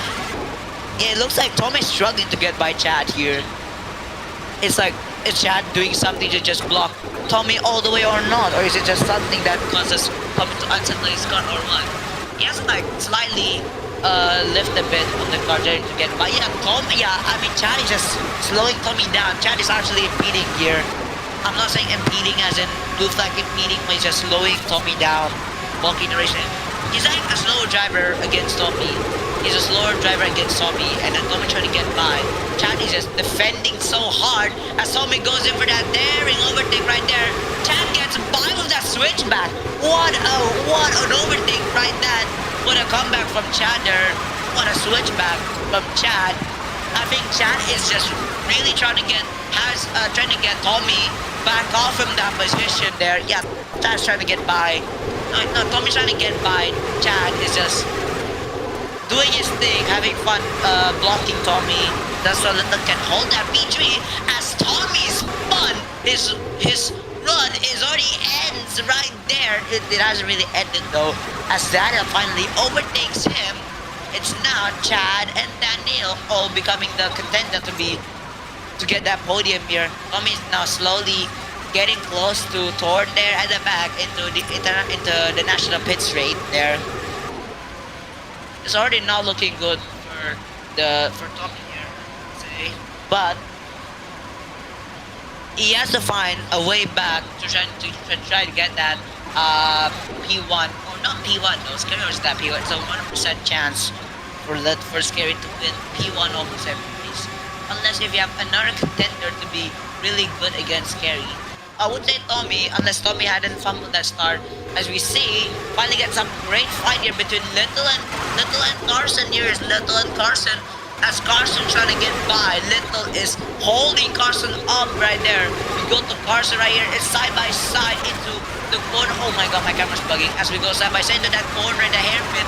Yeah, it looks like Tommy is struggling to get by Chad here. It's like, is Chad doing something to just block Tommy all the way or not? Or is it just something that causes Tommy to unsettle his car or what? He has to like slightly lift a bit on the car to get by. Yeah, I mean Chad is just slowing Tommy down. Chad is actually impeding here. I'm not saying impeding as in looks like impeding, but he's just slowing Tommy down, blocking the race. He's like a slower driver against Tommy. He's a slower driver against Tommy, and then Tommy trying to get by. Chad is just defending so hard as Tommy goes in for that daring overtake right there. Chad gets by with that switchback. What an overtake right there. What a comeback from Chad there. What a switchback from Chad. I think Chad is just really trying to get Tommy back off from that position there. Yeah, Chad's trying to get by. No, Tommy's trying to get by. Chad is just doing his thing, having fun blocking Tommy. That's so Little can hold that P3 as Tommy's fun, his run is already ends right there. It hasn't really ended though, as Daniel finally overtakes him. It's now Chad and Daniel all becoming the contender to get that podium here. Tommy's now slowly getting close to Thor there at the back into the national pit straight there. It's already not looking good for Tommy here, say. But he has to find a way back to try to get that P1. Oh, not P1 though. Scary was that P1. It's a 1% chance for Scary to win P1 almost every race. Unless if you have another contender to be really good against Scary. I would say Tommy, unless Tommy hadn't fumbled that start. As we see, finally get some great fight here between Little and Carson. Here is Little and Carson. As Carson trying to get by, Little is holding Carson up right there. We go to Carson right here. It's side by side into the corner. Oh my god, my camera's bugging. As we go side by side into that corner in the hairpin,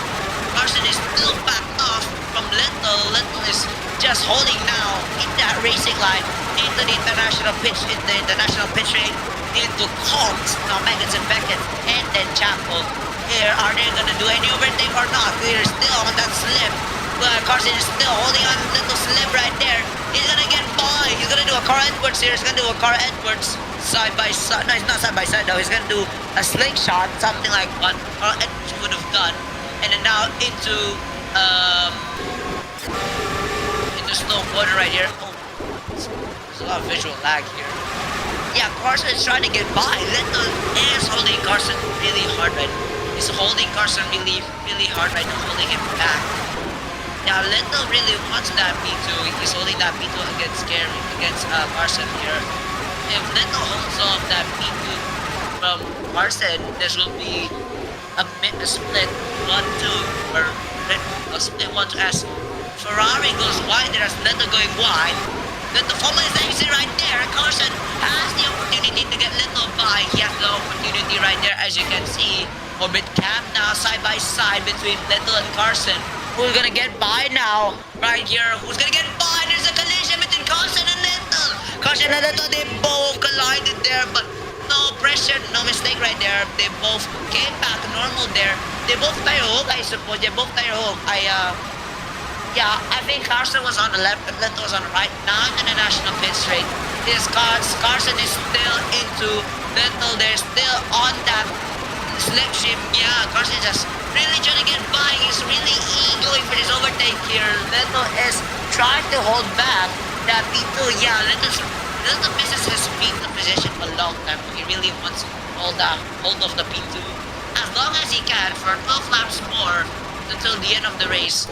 Carson is still back off from Little. Little is just holding now in that racing line into the international pitch rate into Combs. Now Megan's infected and then Chapel. Here, are they gonna do any overtake or not? They're still on that slip. Carson is still holding on a little slip right there. He's gonna get by. He's gonna do a Carl Edwards here. He's gonna do a Carl Edwards side by side. No, he's not side by side though. He's gonna do a slingshot, something like what Carl Edwards would have done. And then now into in the slow corner right here. Oh, there's a lot of visual lag here. Yeah, Carson is trying to get by. Little is holding Carson really hard right now. He's holding Carson really hard right now, holding him back. Yeah, Little really wants that P2. He's holding that P2 against Carson here. If Little holds off that P2 from Carson, this will be a split 1-2 or a split 1-2 as Ferrari goes wide there as Little going wide. Little follow his exit right there. Carson has the opportunity to get Little by. He has the opportunity right there, as you can see. Orbit cam now side by side between Little and Carson. Who's gonna get by now? Right here. Who's gonna get by? There's a collision between Carson and Little. Carson and Little, they both collided there, but no pressure, no mistake right there. They both came back normal there. They both tire hook, I suppose. They both tire hook. Yeah, I think Carson was on the left and Little was on the right. Now in the national pit straight, Carson is still into Little. They're still on that slipstream. Yeah, Carson is just really trying to get by. He's really going for this overtake here. Little is trying to hold back that P2. Yeah, Little misses his P2 position a long time. He really wants to hold of the P2 as long as he can for 12 laps more until the end of the race.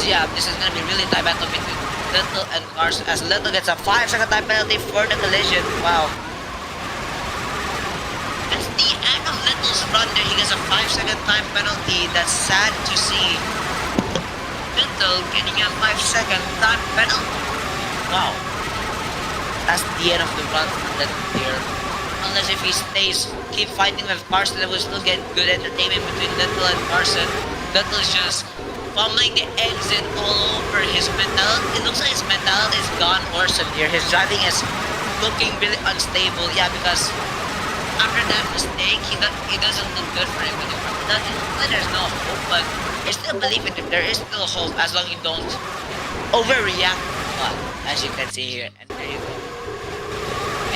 Yeah, this is gonna be really tight battle between Little and Carson as Little gets a 5-second time penalty for the collision. Wow. At the end of Little's run there, he gets a 5-second time penalty. That's sad to see. Little getting a 5-second time penalty. Wow. That's the end of the run for Little here. Unless if he stays, keep fighting with Carson, then we'll still get good entertainment between Little and Carson. Little's just fumbling the exit all over his mentality. It looks like his mentality is gone worse here. His driving is looking really unstable. Yeah, because after that mistake, he doesn't look good for him anymore. It doesn't look like there's no hope, but I still believe in him. There is still hope as long as you don't overreact. Well, as you can see here, and there you go.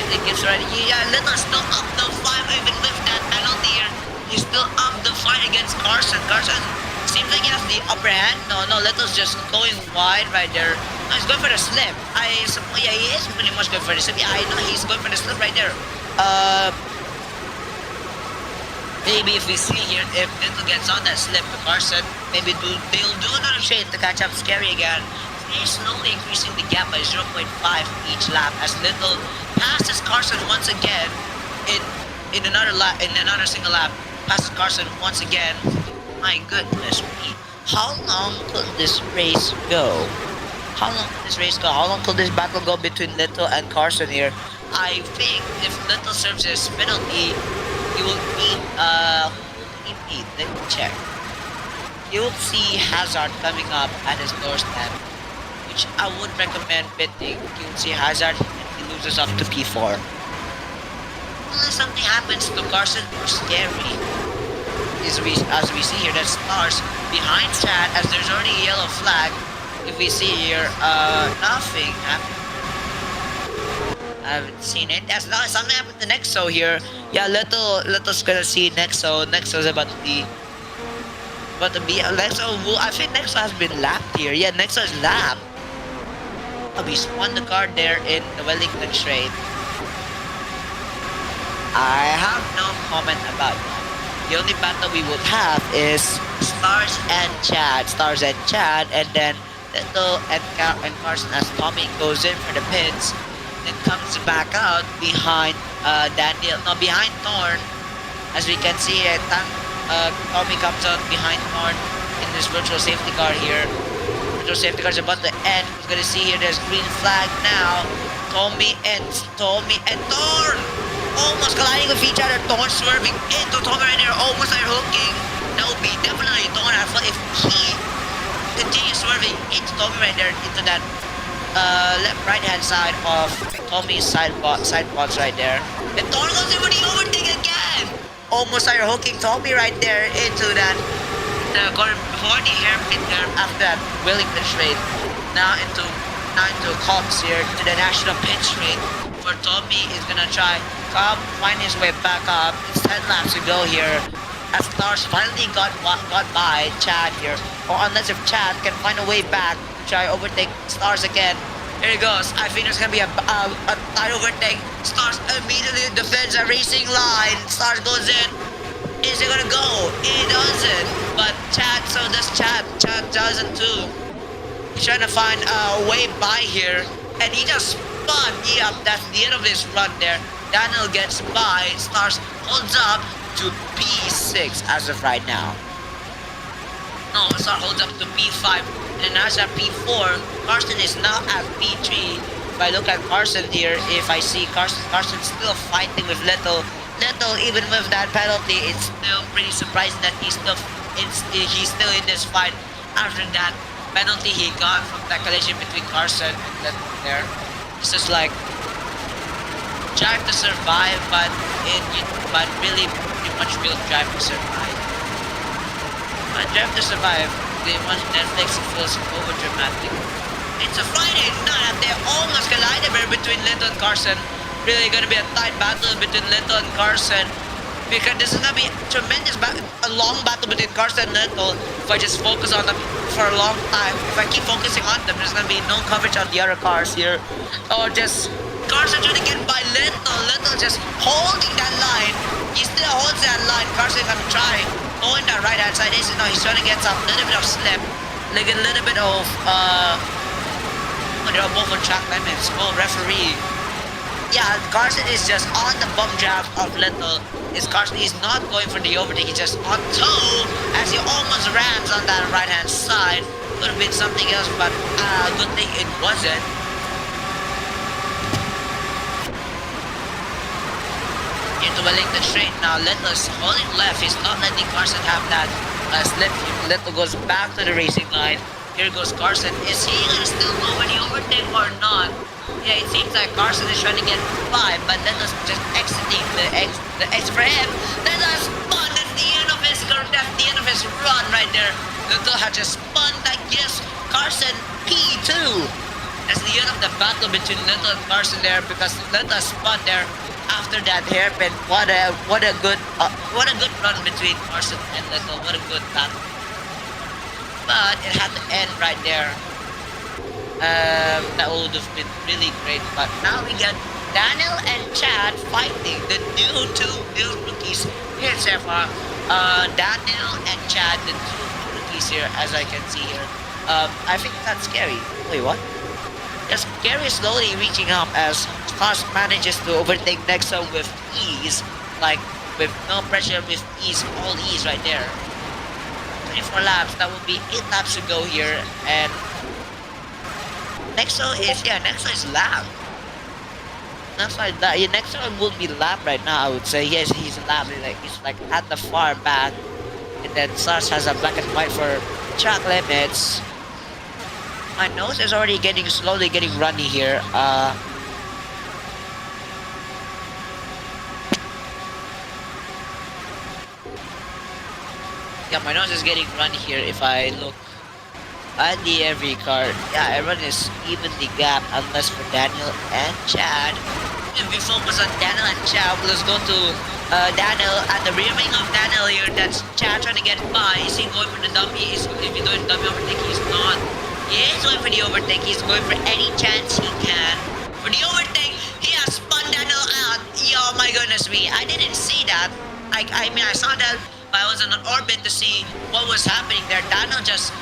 It gets ready. Yeah, Little's still up the fight even with that penalty here. He's still up the fight against Carson. Carson seems like he has the upper hand. No, Little's just going wide right there. No, he's going for the slip. Yeah, he is pretty much going for the slip. Yeah, I know he's going for the slip right there. Maybe if we see here, if Little gets on that slip to Carson, maybe they'll do another shade to catch up Scary again. He's slowly increasing the gap by 0.5 each lap as Little passes Carson once again in another single lap. Passes Carson once again. My goodness me. How long could this race go? How long could this battle go between Little and Carson here? I think if Little serves his penalty, he will beat let me check. You will see Hazard coming up at his doorstep, which I would recommend betting. You'll see Hazard and he loses up to P4. Unless something happens to Carson or Scary. As we see here, that Stars behind Chad as there's already a yellow flag. If we see here, nothing happened. I haven't seen it. That's not something happened to Nexo here. Yeah, Little's gonna see Nexo. Nexo's about to be Nexo. I think Nexo has been lapped here. Yeah, Nexo is lapped. We spun the car there in the Wellington straight. I have no comment about that. The only battle we would have is Stars and Chad, and then Little and Carson as Tommy goes in for the pits. Then comes back out behind behind Thorn. As we can see, Tommy comes out behind Thorn in this virtual safety car here. Virtual safety car is about to end. We're gonna see here there's green flag now. Tommy and Thorn almost colliding with each other. Thorn swerving into Tommy right there, almost like hooking. That would be definitely Thorn if he continues swerving into Tommy right there, into that right hand side of Tommy's side pods right there. And Thorn goes in for the overtake again. Almost like hooking Tommy right there into that before the hairpin there after that Wellington straight. Now into Cox here to the national pit straight. For Tommy is gonna try find his way back up. It's 10 laps to go here. as Stars finally got by Chad here, or unless if Chad can find a way back to try overtake Stars again. Here he goes. I think there's gonna be a tight overtake. Stars immediately defends a racing line. Stars goes in. Is it gonna go? It doesn't. But Chad, so does Chad. Chad doesn't too. He's trying to find a way by here, and he just spun. Yep, that's the end of his run there. Daniel gets by. Stars holds up to P6 as of right now. No, Star holds up to P5. And as at P4, Carson is now at P3. If I look at Carson here, if I see Carson still fighting with Little, even with that penalty, it's still pretty surprising that he's still in this fight after that penalty he got from that collision between Carson and Little there. It's just like drive to survive, but really pretty much real drive to survive. But drive to survive, they watch Netflix, it feels over dramatic. It's a Friday night and they almost collided between Little and Carson. Really gonna be a tight battle between Little and Carson, because this is gonna be a long battle between Carson and Little. If I just focus on them for a long time, if I keep focusing on them, there's gonna be no coverage on the other cars here, or just Carson trying to get by Little just holding that line. He still holds that line. Carson gonna try going that right hand side. He's trying to get some little bit of slip, like a little bit of they're both on track limits. Oh, referee. Yeah, Carson is just on the bum jab of Little. Carson is not going for the overtake, he's just on toe as he almost rams on that right hand side. Could have been something else, but good thing it wasn't. Into a link the straight now. Little is holding left, he's not letting Carson have that slip. Little goes back to the racing line. Here goes Carson. Is he gonna still go for the overtake or not? Yeah, it seems like Carson is trying to get by, but Little's just exiting the X for him. Little's spun. That's the end of his run right there. Little had just spun. That gives Carson P2. That's the end of the battle between Little and Carson there, because Little spun there after that hairpin. What a good run between Carson and Little. What a good battle. But it had to end right there. That would have been really great, but now we got Daniel and Chad fighting, the two new rookies here at SEAFR. Daniel and Chad, the two rookies here, as I can see here. I think that's scary. Wait, what? Yes, Scary is slowly reaching up as Stars manages to overtake Nexa with ease, like with no pressure, with ease, all ease right there. 24 laps, that would be 8 laps to go here, and Nexo is lap. Nexo will be lap right now, I would say. Yes, he's lap. He's like at the far back. And then Stars has a black and white for track limits. My nose is already slowly getting runny here. Yeah, my nose is getting runny here if I look at the every car. Yeah, everyone is evenly gapped unless for Daniel and Chad. If we focus on Daniel and Chad, let's go to Daniel. At the rear wing of Daniel here, that's Chad trying to get by. Is he going for the dummy? If he's doing dummy overtake, he's not. He is going for the overtake. He's going for any chance he can. For the overtake, he has spun Daniel out. Oh my goodness me. I didn't see that. I mean, I saw that, but I was in an orbit to see what was happening there. Daniel just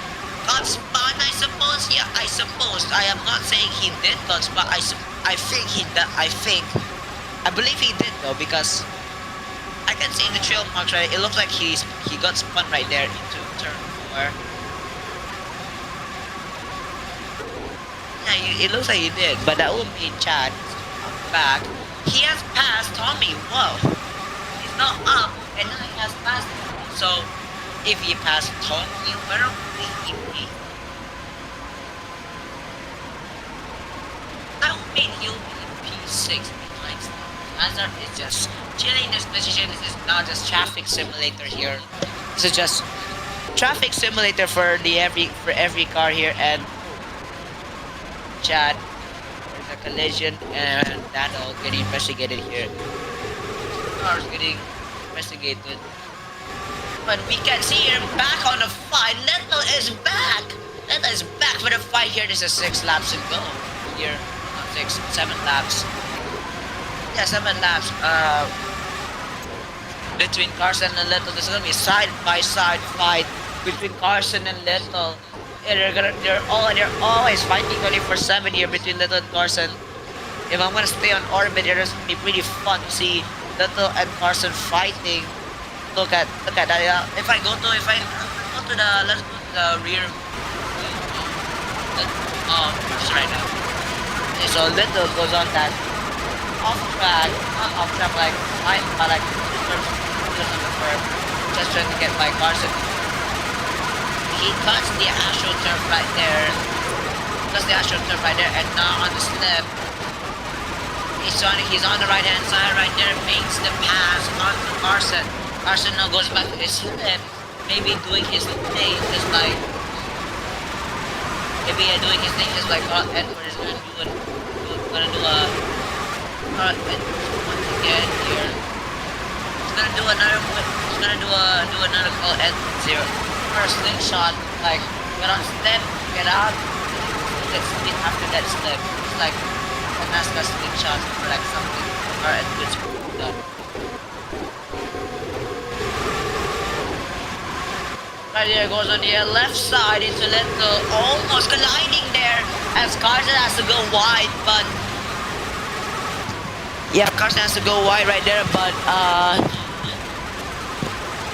got spun, I suppose. Yeah, I suppose. I am not saying he did got spun. I think he did. I believe he did though, because I can see the trail marks right. It looks like he got spun right there into turn 4. Yeah, it looks like he did, but that would mean Chad back. He has passed Tommy. Whoa, he's not up, and now he has passed Tommy. So if he passed Tommy, where will he be? That would mean he'll be in P6 behind Stars. Hazard is just chilling this position. This is not just traffic simulator here. This is just traffic simulator for every car here. And Chad, there's a collision, and Daniel getting investigated here. Cars getting investigated. But we can see here back on the fight. Little is back. Little is back for the fight here. This is 6 laps to go. Here, not 6, 7 laps. Yeah, 7 laps. Between Carson and Little, this is gonna be a side-by-side fight between Carson and Little. Yeah, they're always fighting 24/7 here between Little and Carson. If I'm gonna stay on orbit, it's gonna be pretty fun to see Little and Carson fighting. Look at that. If I go to the let's go to the rear. First right now. Okay, so Little goes on that off track, not off track like just on the curb, just trying to get by Carson. He cuts the AstroTurf right there. And now on the slip. He's on the right hand side right there, makes the pass onto Carson. Carson now goes back to his slip, maybe doing his thing just like Carl Edwards is gonna do a Carl Edwards once again here. He's gonna do another Carl Edwards here. First slingshot, like get on step, get out, get spin after that step. It's like a NASCAR slingshot or like something Carl Edwards done. Right here goes on the left side into Little, almost colliding there as Carson has to go wide, but yeah, Carson has to go wide right there, but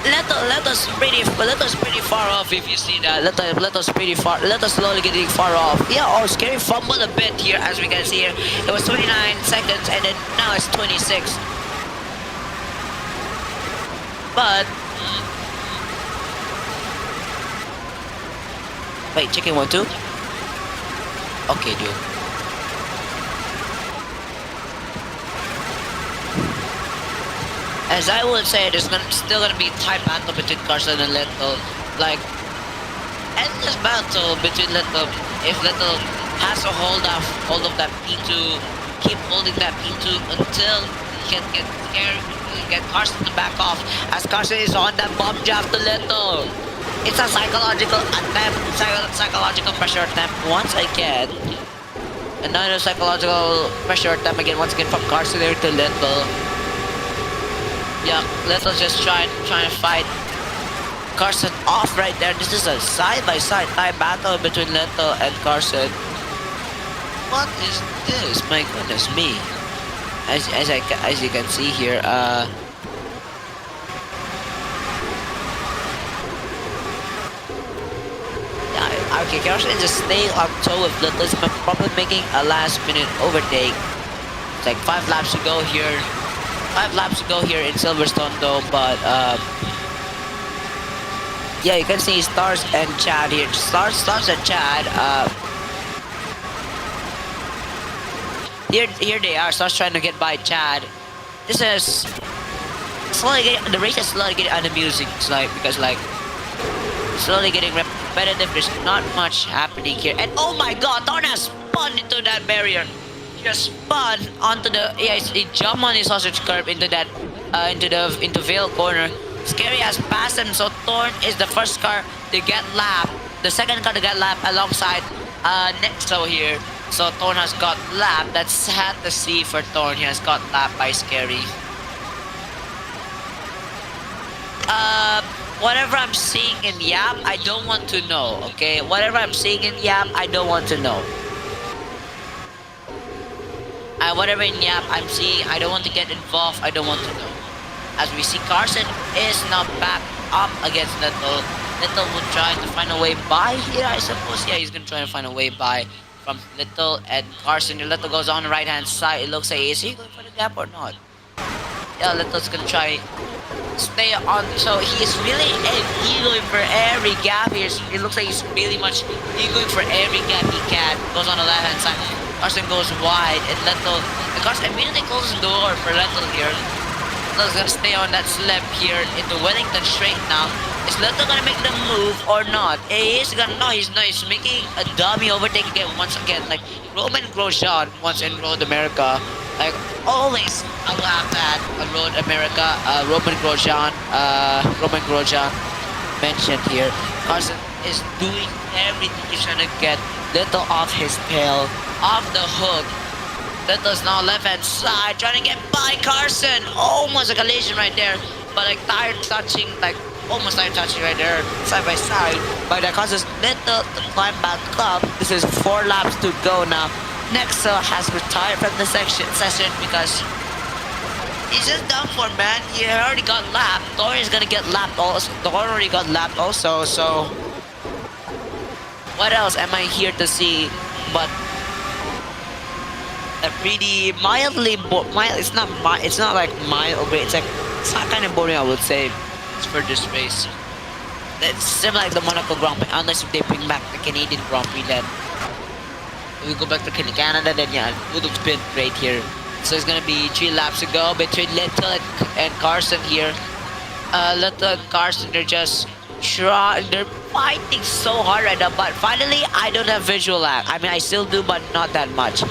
Little's pretty far off if you see that. Little's slowly getting far off. Yeah, Scary fumbled a bit here as we can see here. It was 29 seconds and then now it's 26. But wait, chicken 1 2. Okay, dude. As I would say, there's still gonna be tight battle between Carson and Little. Like, end this battle between Little. If Little has a hold of that P2, keep holding that P2 until he can get Carson to back off. As Carson is on that bomb jab to Little. It's a psychological attempt, psychological pressure attempt once again. Another psychological pressure attempt once again from Carson there to Little. Yeah, Little's just trying to fight Carson off right there. This is a side-by-side tie battle between Little and Carson. What is this? My goodness me. As you can see here, okay, Carson is just staying on toe with Little. He's probably making a last-minute overtake. It's like 5 laps to go here. 5 laps to go here in Silverstone though, but yeah, you can see Stars and Chad here. Stars and Chad. Here they are. Stars trying to get by Chad. This is the race is slowly getting unamusing. It's because slowly getting repetitive. There's not much happening here. And oh my God, Thorn has spun into that barrier. Just spun onto the he jumped on his sausage curb into that into Vale corner. Scary has passed him, so Thorn is the first car to get lapped. The second car to get lapped alongside Nexo here. So Thorn has got lapped. That's sad to see for Thorn. He has got lapped by Scary. Whatever I'm seeing in Yap, I don't want to know. Okay, whatever I'm seeing in Yap, I don't want to know. Whatever in Yap I'm seeing, I don't want to get involved. I don't want to know. As we see, Carson is now back up against Little. Little will try to find a way by here, I suppose. Yeah, he's gonna try to find a way by from Little and Carson. Little goes on the right hand side. It looks like, is he going for the gap or not? Yeah, Little's gonna try stay on. So he is really going for every gap here. It looks like he's really much going for every gap he can. Goes on the left hand side. Carson goes wide and Little. Carson immediately closes the door for Little here. Little's gonna stay on that slip here into Wellington straight now. Is Little gonna make the move or not? He's gonna no, he's not. He's making a dummy overtake again once again, like Roman Grosjean once in Road America. Like always, I will have that Road America, Roman Grosjean mentioned here. Carson is doing everything. He's trying to get Little off his tail, off the hook. Little's now left hand side, trying to get by Carson. Almost a collision right there, but like tire touching, like almost tire touching right there, side by side. But that causes Little to climb back up. This is 4 laps to go now. Nexo has retired from the session because he's just done for, man. He already got lapped. Thor is gonna get lapped also. Thor already got lapped also, so what else am I here to see but a pretty mildly mild. It's not like mild, but it's not kind of boring, I would say. It's for this race. It's similar like the Monaco Grand Prix, unless if they bring back the Canadian Grand Prix, then we go back to Canada, then yeah, it would have been great here. So it's gonna be 3 laps to go between Little and Carson here. Little and Carson, they're fighting so hard right now, but finally I don't have visual lag. I mean, I still do, but not that much.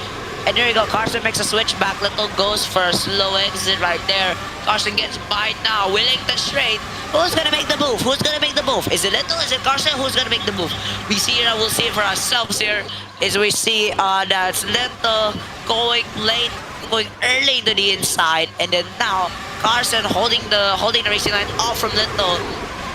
And there you go, Carson makes a switch back. Little goes for a slow exit right there. Carson gets by now, willing the straight. Who's gonna make the move? Who's gonna make the move? Is it Little? Is it Carson? Who's gonna make the move? We see here, we'll see it for ourselves here. Is we see that's Little going early to the inside, and then now Carson holding the racing line off from Little.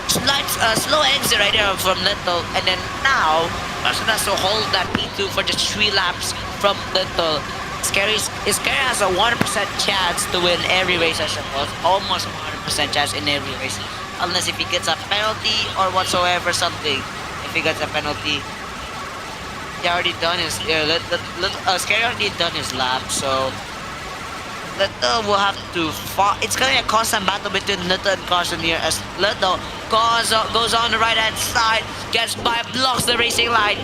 Slight slow exit right there from Little, and then now Carson has to hold that P2 for just 3 laps from Little. Scary has a 100% chance to win every race, I suppose. Almost 100% chance in every race, unless if he gets a penalty or whatsoever, something. If he gets a penalty, he already done his Scary already done his lap, so Little will have to fight. It's gonna be a constant battle between Little and Carson here, as Little goes on the right hand side, gets by, blocks the racing line.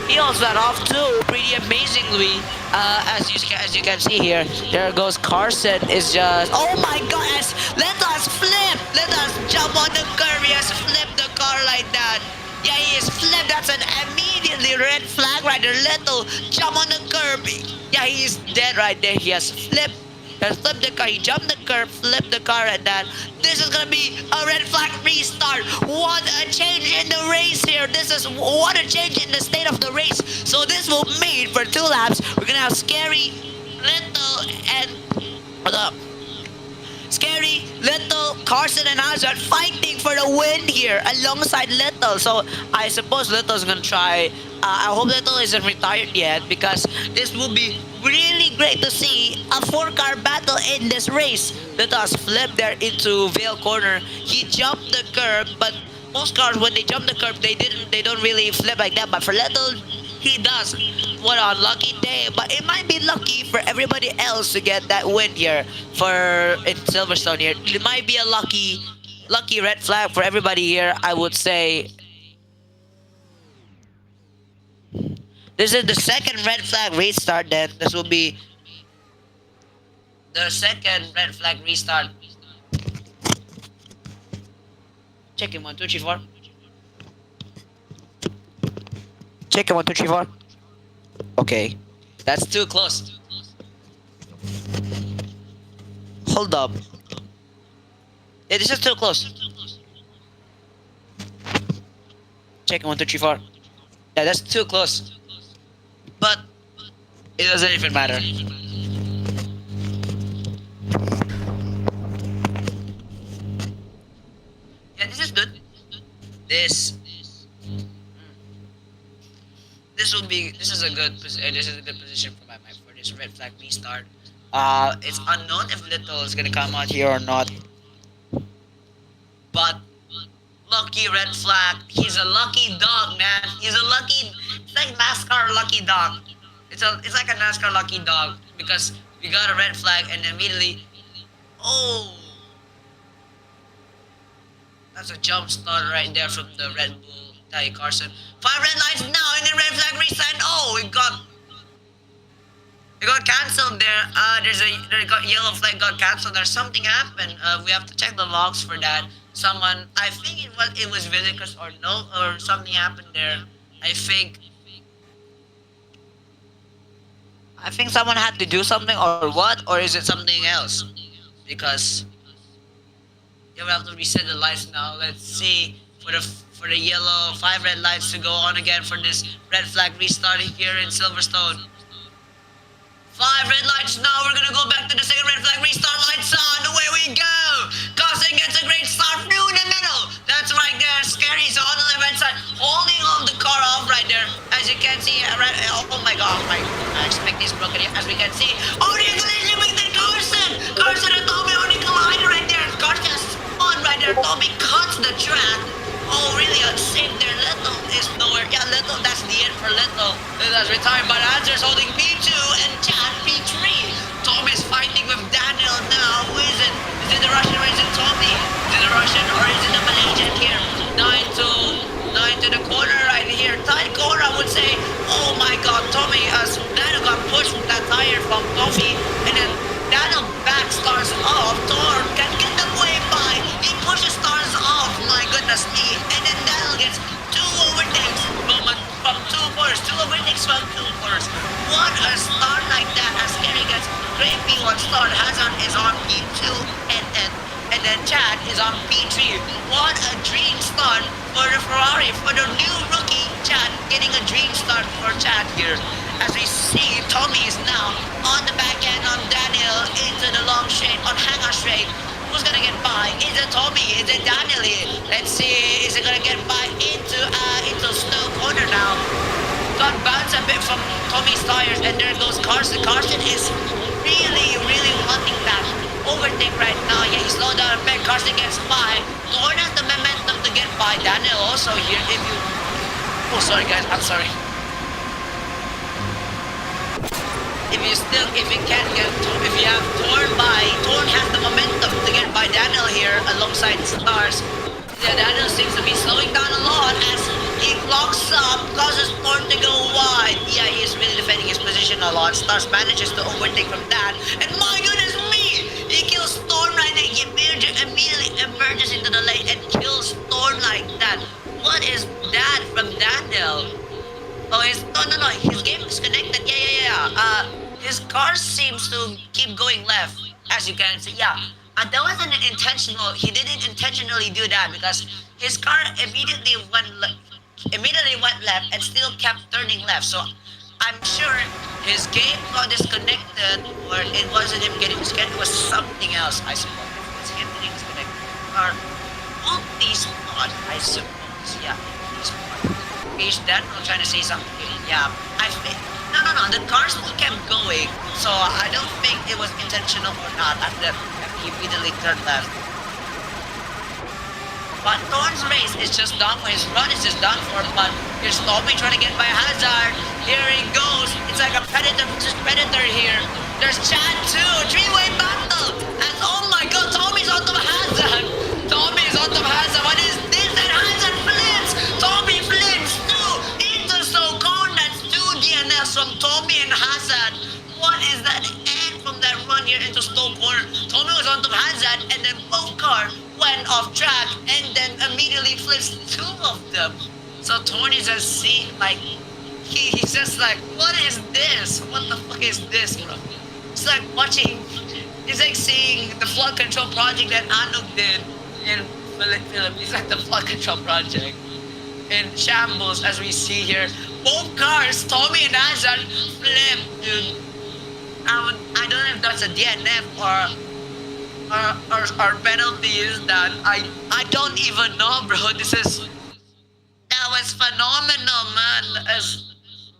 He holds that off too, pretty amazingly. As you can see here, there goes Carson. Is just, oh my gosh, Little has flipped. Little has jumped on the curb. He has flipped the car like that. Yeah, he is flipped. That's an immediately red flag right there. Little jump on the curb. Yeah, he is dead right there. He has flipped. The car. He jumped the curb, flipped the car at that. This is gonna be a red flag restart. What a change in the race here. What a change in the state of the race. So this will mean for 2 laps. We're gonna have Scary, Little, and Scary, Little, Carson, and Hazard fighting for the win here alongside Little. So I suppose Little's gonna try. I hope Little isn't retired yet, because this will be really great to see a 4-car battle in this race. Little has flipped there into Vale Corner. He jumped the curb, but most cars, when they jump the curb, they don't really flip like that. But for Little, he does. What a lucky day, but it might be lucky for everybody else to get that win here in Silverstone here. It might be a lucky red flag for everybody here, I would say. This is the second red flag restart then. This will be the second red flag restart. Checking 1, 2, 3, 4. Checking 1, 2, 3, 4. Okay, that's too close. Hold up. Yeah, this is too close. Checking 1, 2, 3, 4. Yeah, that's too close. But it doesn't even matter. Yeah, this is good. This is a good position for my mind for this red flag restart. It's unknown if Little is gonna come out here or not, but lucky red flag. He's a lucky dog, man. It's like NASCAR lucky dog. It's like a NASCAR lucky dog, because we got a red flag and immediately, oh, that's a jump start right there from the Red Bull Ty Carson. 5 red lights now in the red flag restart. Oh, it got cancelled there. Yellow flag got cancelled. There's something happened. We have to check the logs for that. Someone, I think it was Villicus or something happened there. I think I think someone had to do something or what, or is it something else? Because you will have to reset the lights now. Let's see for the yellow 5 red lights to go on again for this red flag restarting here in Silverstone. 5 red lights now. We're gonna go back to the second red flag restart. Lights on. Away we go. Costing gets a great start through the middle. That's right there. Scary's on the left hand side, holding on the car off right there. As you can see, oh my god, my expect is broken here. As we can see, oh, the collision with the Carson and Tommy on the collider right there. Carson spun right there. Tommy cuts the track. Oh, really unsafe there. Leto is nowhere. Yeah, Leto, that's the end for Leto. That's retired, but Answer's holding P2 and Chad P3. Tom is fighting with Daniel now. Who is it? Is it the Russian or is it Tommy? Is it the Russian or is it the Malaysian here? 9 to the corner right here. Tight corner, I would say. Oh my god, Tommy, as Daniel got pushed with that tire from Tommy, and then Daniel back stars off. Thorn can get the way by. He pushes stars off. My goodness me. And then Daniel gets 2 overtakes from 2 corners. 2 overtakes from 2 corners. What a start like that as Gary gets great P1 start. Hazard is on P2 and then Chad is on P3. What a dream start for the Ferrari, for the new rookie Chad, getting a dream start for Chad here. As we see, Tommy is now on the back end on Daniel into the long straight, on hangar straight. Who's gonna get by? Is it Tommy? Is it Daniel here? Let's see, is it gonna get by into snow corner now? Got bounced a bit from Tommy's tires, and there goes Carson. Carson is really wanting that overtake right now. Yeah, he slowed down a bit. Carson gets by. Thorn has the momentum to get by. Daniel also here. Oh, sorry guys, I'm sorry. If you have Thorn by, Thorn has the momentum to get by Daniel here alongside Stars. Yeah, Daniel seems to be slowing down a lot as he blocks up, causes Thorn to go wide. Yeah, he's really defending his position a lot. Stars manages to overtake from that. And my goodness me! He kills Thorn right there. He immediately emerges into the lane and kills Thorn like that. What is that from Daniel? Oh, no, his game is connected. Yeah. His car seems to keep going left, as you can see. Yeah, that wasn't intentional. He didn't intentionally do that because his car immediately went left and still kept turning left. So I'm sure his game got disconnected, or it wasn't him getting disconnected. It was something else, I suppose. It was him getting disconnected. Or multi-spot, I suppose. Yeah, multi-spot. Is Daniel trying to say something? Yeah, I think. No. The car still kept going, so I don't think it was intentional or not. After he immediately turned left. But Thorn's race is just done for. His run is just done for. But here's Tommy trying to get by Hazard. Here he goes. It's like a predator versus predator here. There's Chad too. 3-way battle. And oh my god, Tommy's on top of Hazard. Tommy's on top of Hazard. What is this? And Hazard flips. Tommy flips too. Into so cold. That's 2 DNFs from Tommy and Hazard. What is that? And from that run here into Stoke Corner, Tommy was on top of Hazard, and then both cars went off track, and then immediately flips 2 of them. So Tony just see like he's just like, what is this? What the fuck is this, bro? It's like watching. It's like seeing the flood control project that Anuk did in Philippines. It's like the flood control project in shambles, as we see here. Both cars, Tommy and Hazard, flip, dude. I don't know if that's a DNF or penalties that I don't even know, bro. That was phenomenal, man. As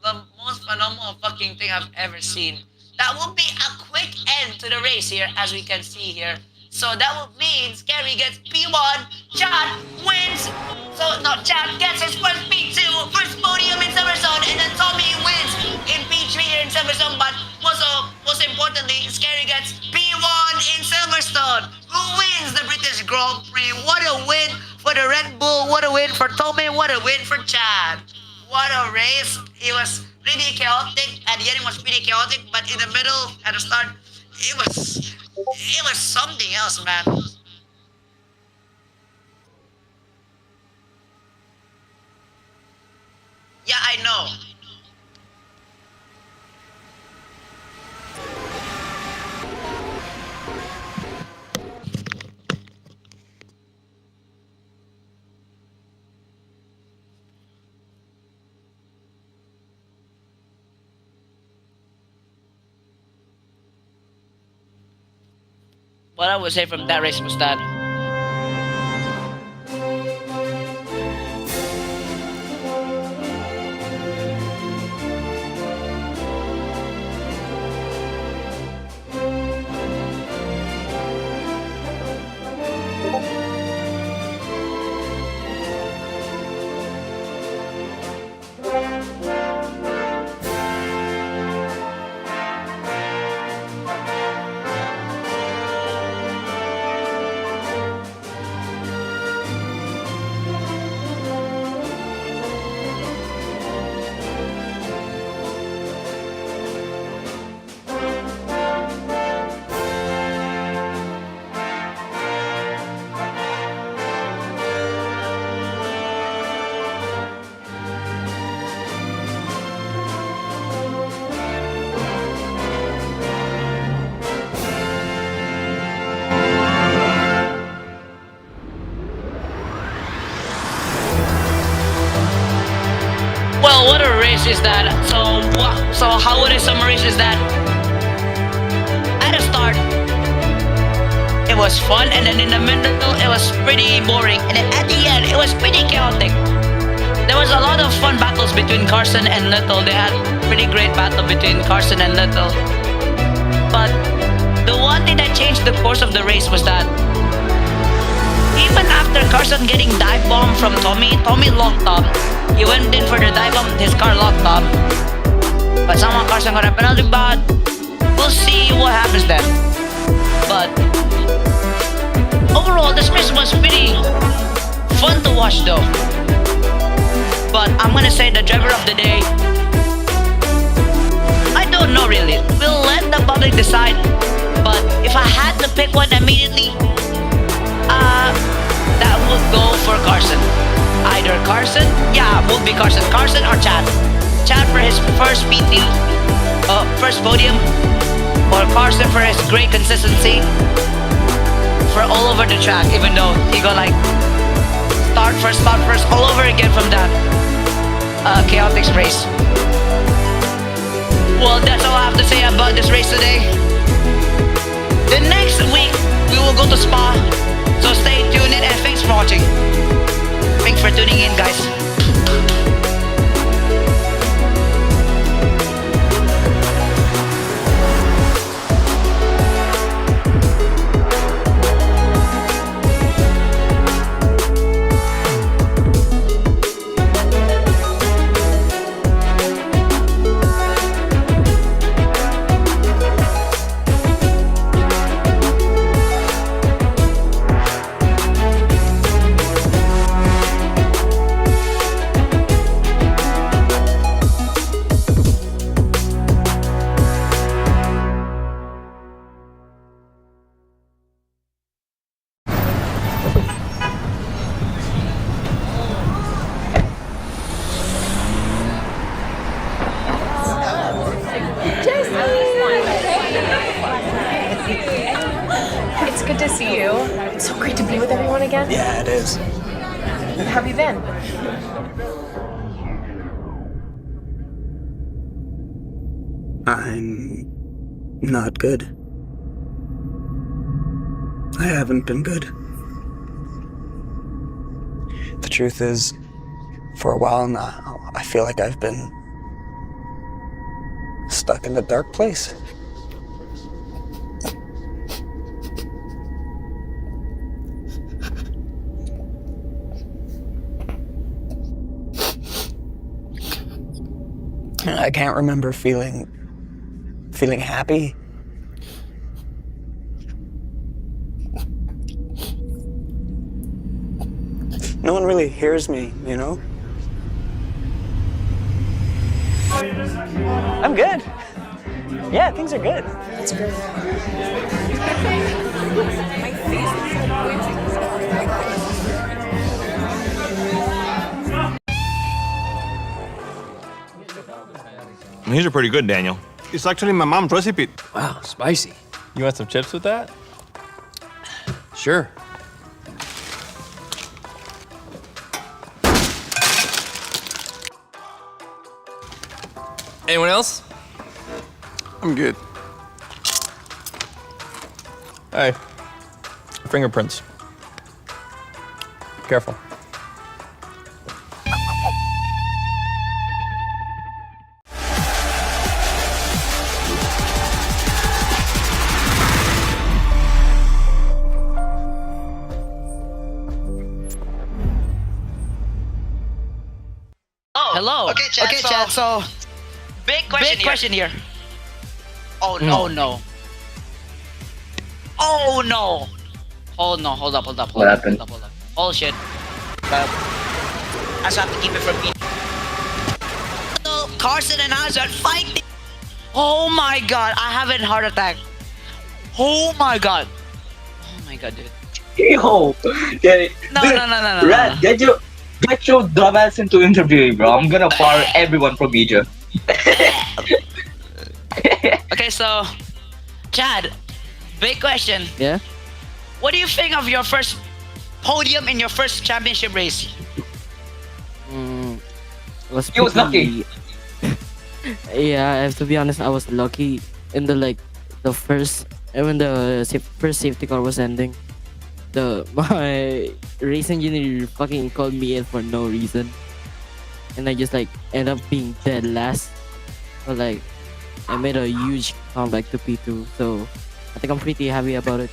the most phenomenal fucking thing I've ever seen. That would be a quick end to the race here, as we can see here. So that would mean Scary gets P1, Chad wins. So no, Chad gets his first P2, first podium in Silverstone, and then Tommy wins in P3 here in Silverstone. But most importantly, Scary gets P1 in Silverstone. Who wins the British Grand Prix? What a win for the Red Bull! What a win for Tommy! What a win for Chad! What a race! It was really chaotic. At the end, it was pretty chaotic, but in the middle, at the start, it was something else, man. Yeah, I know. what I would say from that race was that well, what a race is that? So how would I summarize is that at the start it was fun, and then in the middle it was pretty boring, and then at the end it was pretty chaotic. There was a lot of fun battles between Carson and Little. They had pretty great battle between Carson and Little. But the one thing that changed the course of the race was that even after Carson getting dive bombed from Tommy locked up. He went in for the dive bomb, his car locked up. But somehow Carson got a penalty, but we'll see what happens then. But overall, this race was pretty fun to watch though. But I'm gonna say the driver of the day, I don't know really. We'll let the public decide. But if I had to pick one immediately, that would go for Carson. Either Carson, would be Carson or Chad. Chad for his first P2, first podium, or Carson for his great consistency for all over the track, even though he got like start first, all over again from that chaotic race. Well, that's all I have to say about this race today. The next week, we will go to Spa, so stay tuned in and thanks for watching. Thanks for tuning in, guys. It's good to see you. It's so great to be with everyone again. Yeah, it is. How have you been? I'm not good. I haven't been good. The truth is, for a while now, I feel like I've been stuck in a dark place. I can't remember feeling happy. No one really hears me, you know? I'm good. Yeah, things are good. That's great. These are pretty good, Daniel. It's actually my mom's recipe. Wow, spicy. You want some chips with that? Sure. Anyone else? I'm good. Hey, fingerprints. Careful. Oh, hello. Okay, Chad. So, big question here. Oh no. Oh no. Oh no. Hold up. What happened? Hold up. Oh shit. I just have to keep it from me. So, Carson and I are fighting. Oh my god, I have a heart attack. Oh my god, dude. Yo! No. Red, get your dumbass into interviewing, bro. I'm gonna fire everyone from Egypt. Okay, so, Chad, big question. Yeah? What do you think of your first podium in your first championship race? He was lucky. Yeah, I have to be honest, I was lucky in the first, when the first safety car was ending. My race engineer fucking called me in for no reason. And I just end up being dead last. But I made a huge comeback to P2, so I think I'm pretty happy about it.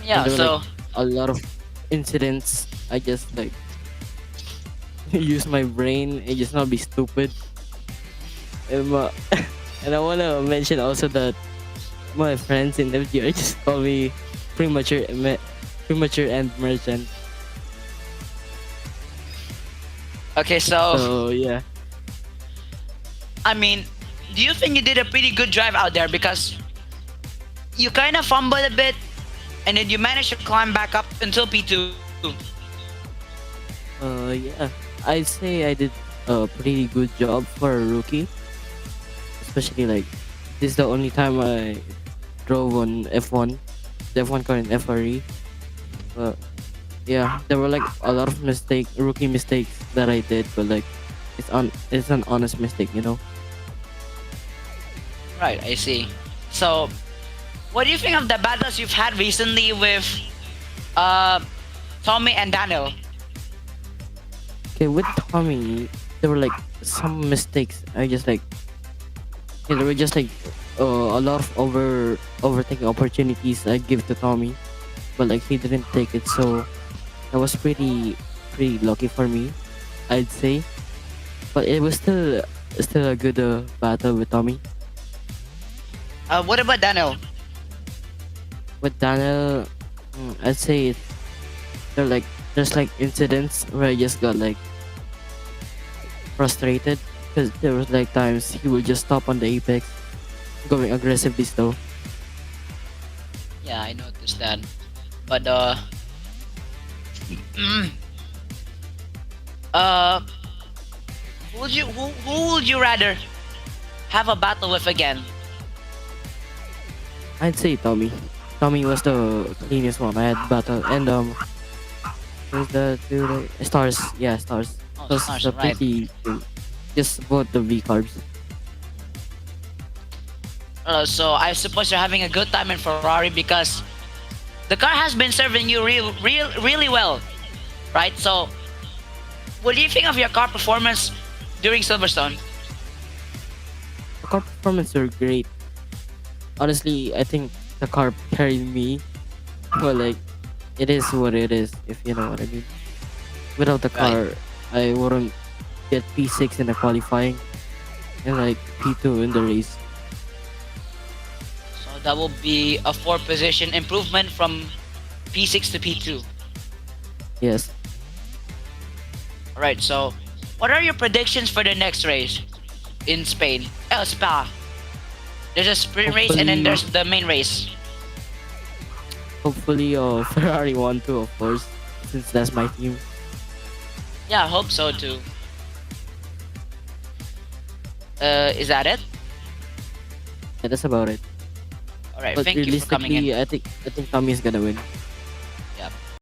Yeah, there so were, a lot of incidents. I just use my brain and just not be stupid. And I wanna mention also that my friends in FGR just call me premature and merchant. okay, so So yeah. I mean, do you think you did a pretty good drive out there because you kind of fumbled a bit, and then you managed to climb back up until P2? Yeah, I'd say I did a pretty good job for a rookie. Especially this is the only time I drove on F1, the F1 car in FRE. But yeah, there were a lot of rookie mistakes that I did, but it's an honest mistake, you know. Right, I see. So, what do you think of the battles you've had recently with Tommy and Daniel? Okay, with Tommy, there were some mistakes. I just there were just a lot of overtaking opportunities I give to Tommy, but he didn't take it. So that was pretty lucky for me, I'd say. But it was still a good battle with Tommy. What about Daniel? With Daniel, I'd say there's incidents where I just got frustrated because there was times he would just stop on the apex, going aggressively slow. Yeah, I noticed that. But who would you rather have a battle with again? I'd say Tommy. Tommy was the cleanest one. I had battle and who's the dude? Stars. Yeah, Stars. Oh, Those Stars, are right. pretty just both the V carbs. So I suppose you're having a good time in Ferrari because the car has been serving you really well, right? So, what do you think of your car performance during Silverstone? The car performance were great. Honestly, I think the car carried me. But it is what it is, if you know what I mean. Without the car, I wouldn't get P6 in the qualifying and P2 in the race. So that will be a 4-position improvement from P6 to P2. Yes. Alright, so what are your predictions for the next race in Spain? Spa. There's a sprint race and then there's the main race. Hopefully Ferrari won too, of course, since that's my team. Yeah, I hope so too. Is that it? Yeah, that's about it. Alright, But thank you for coming in. realistically, I think Tommy is gonna win.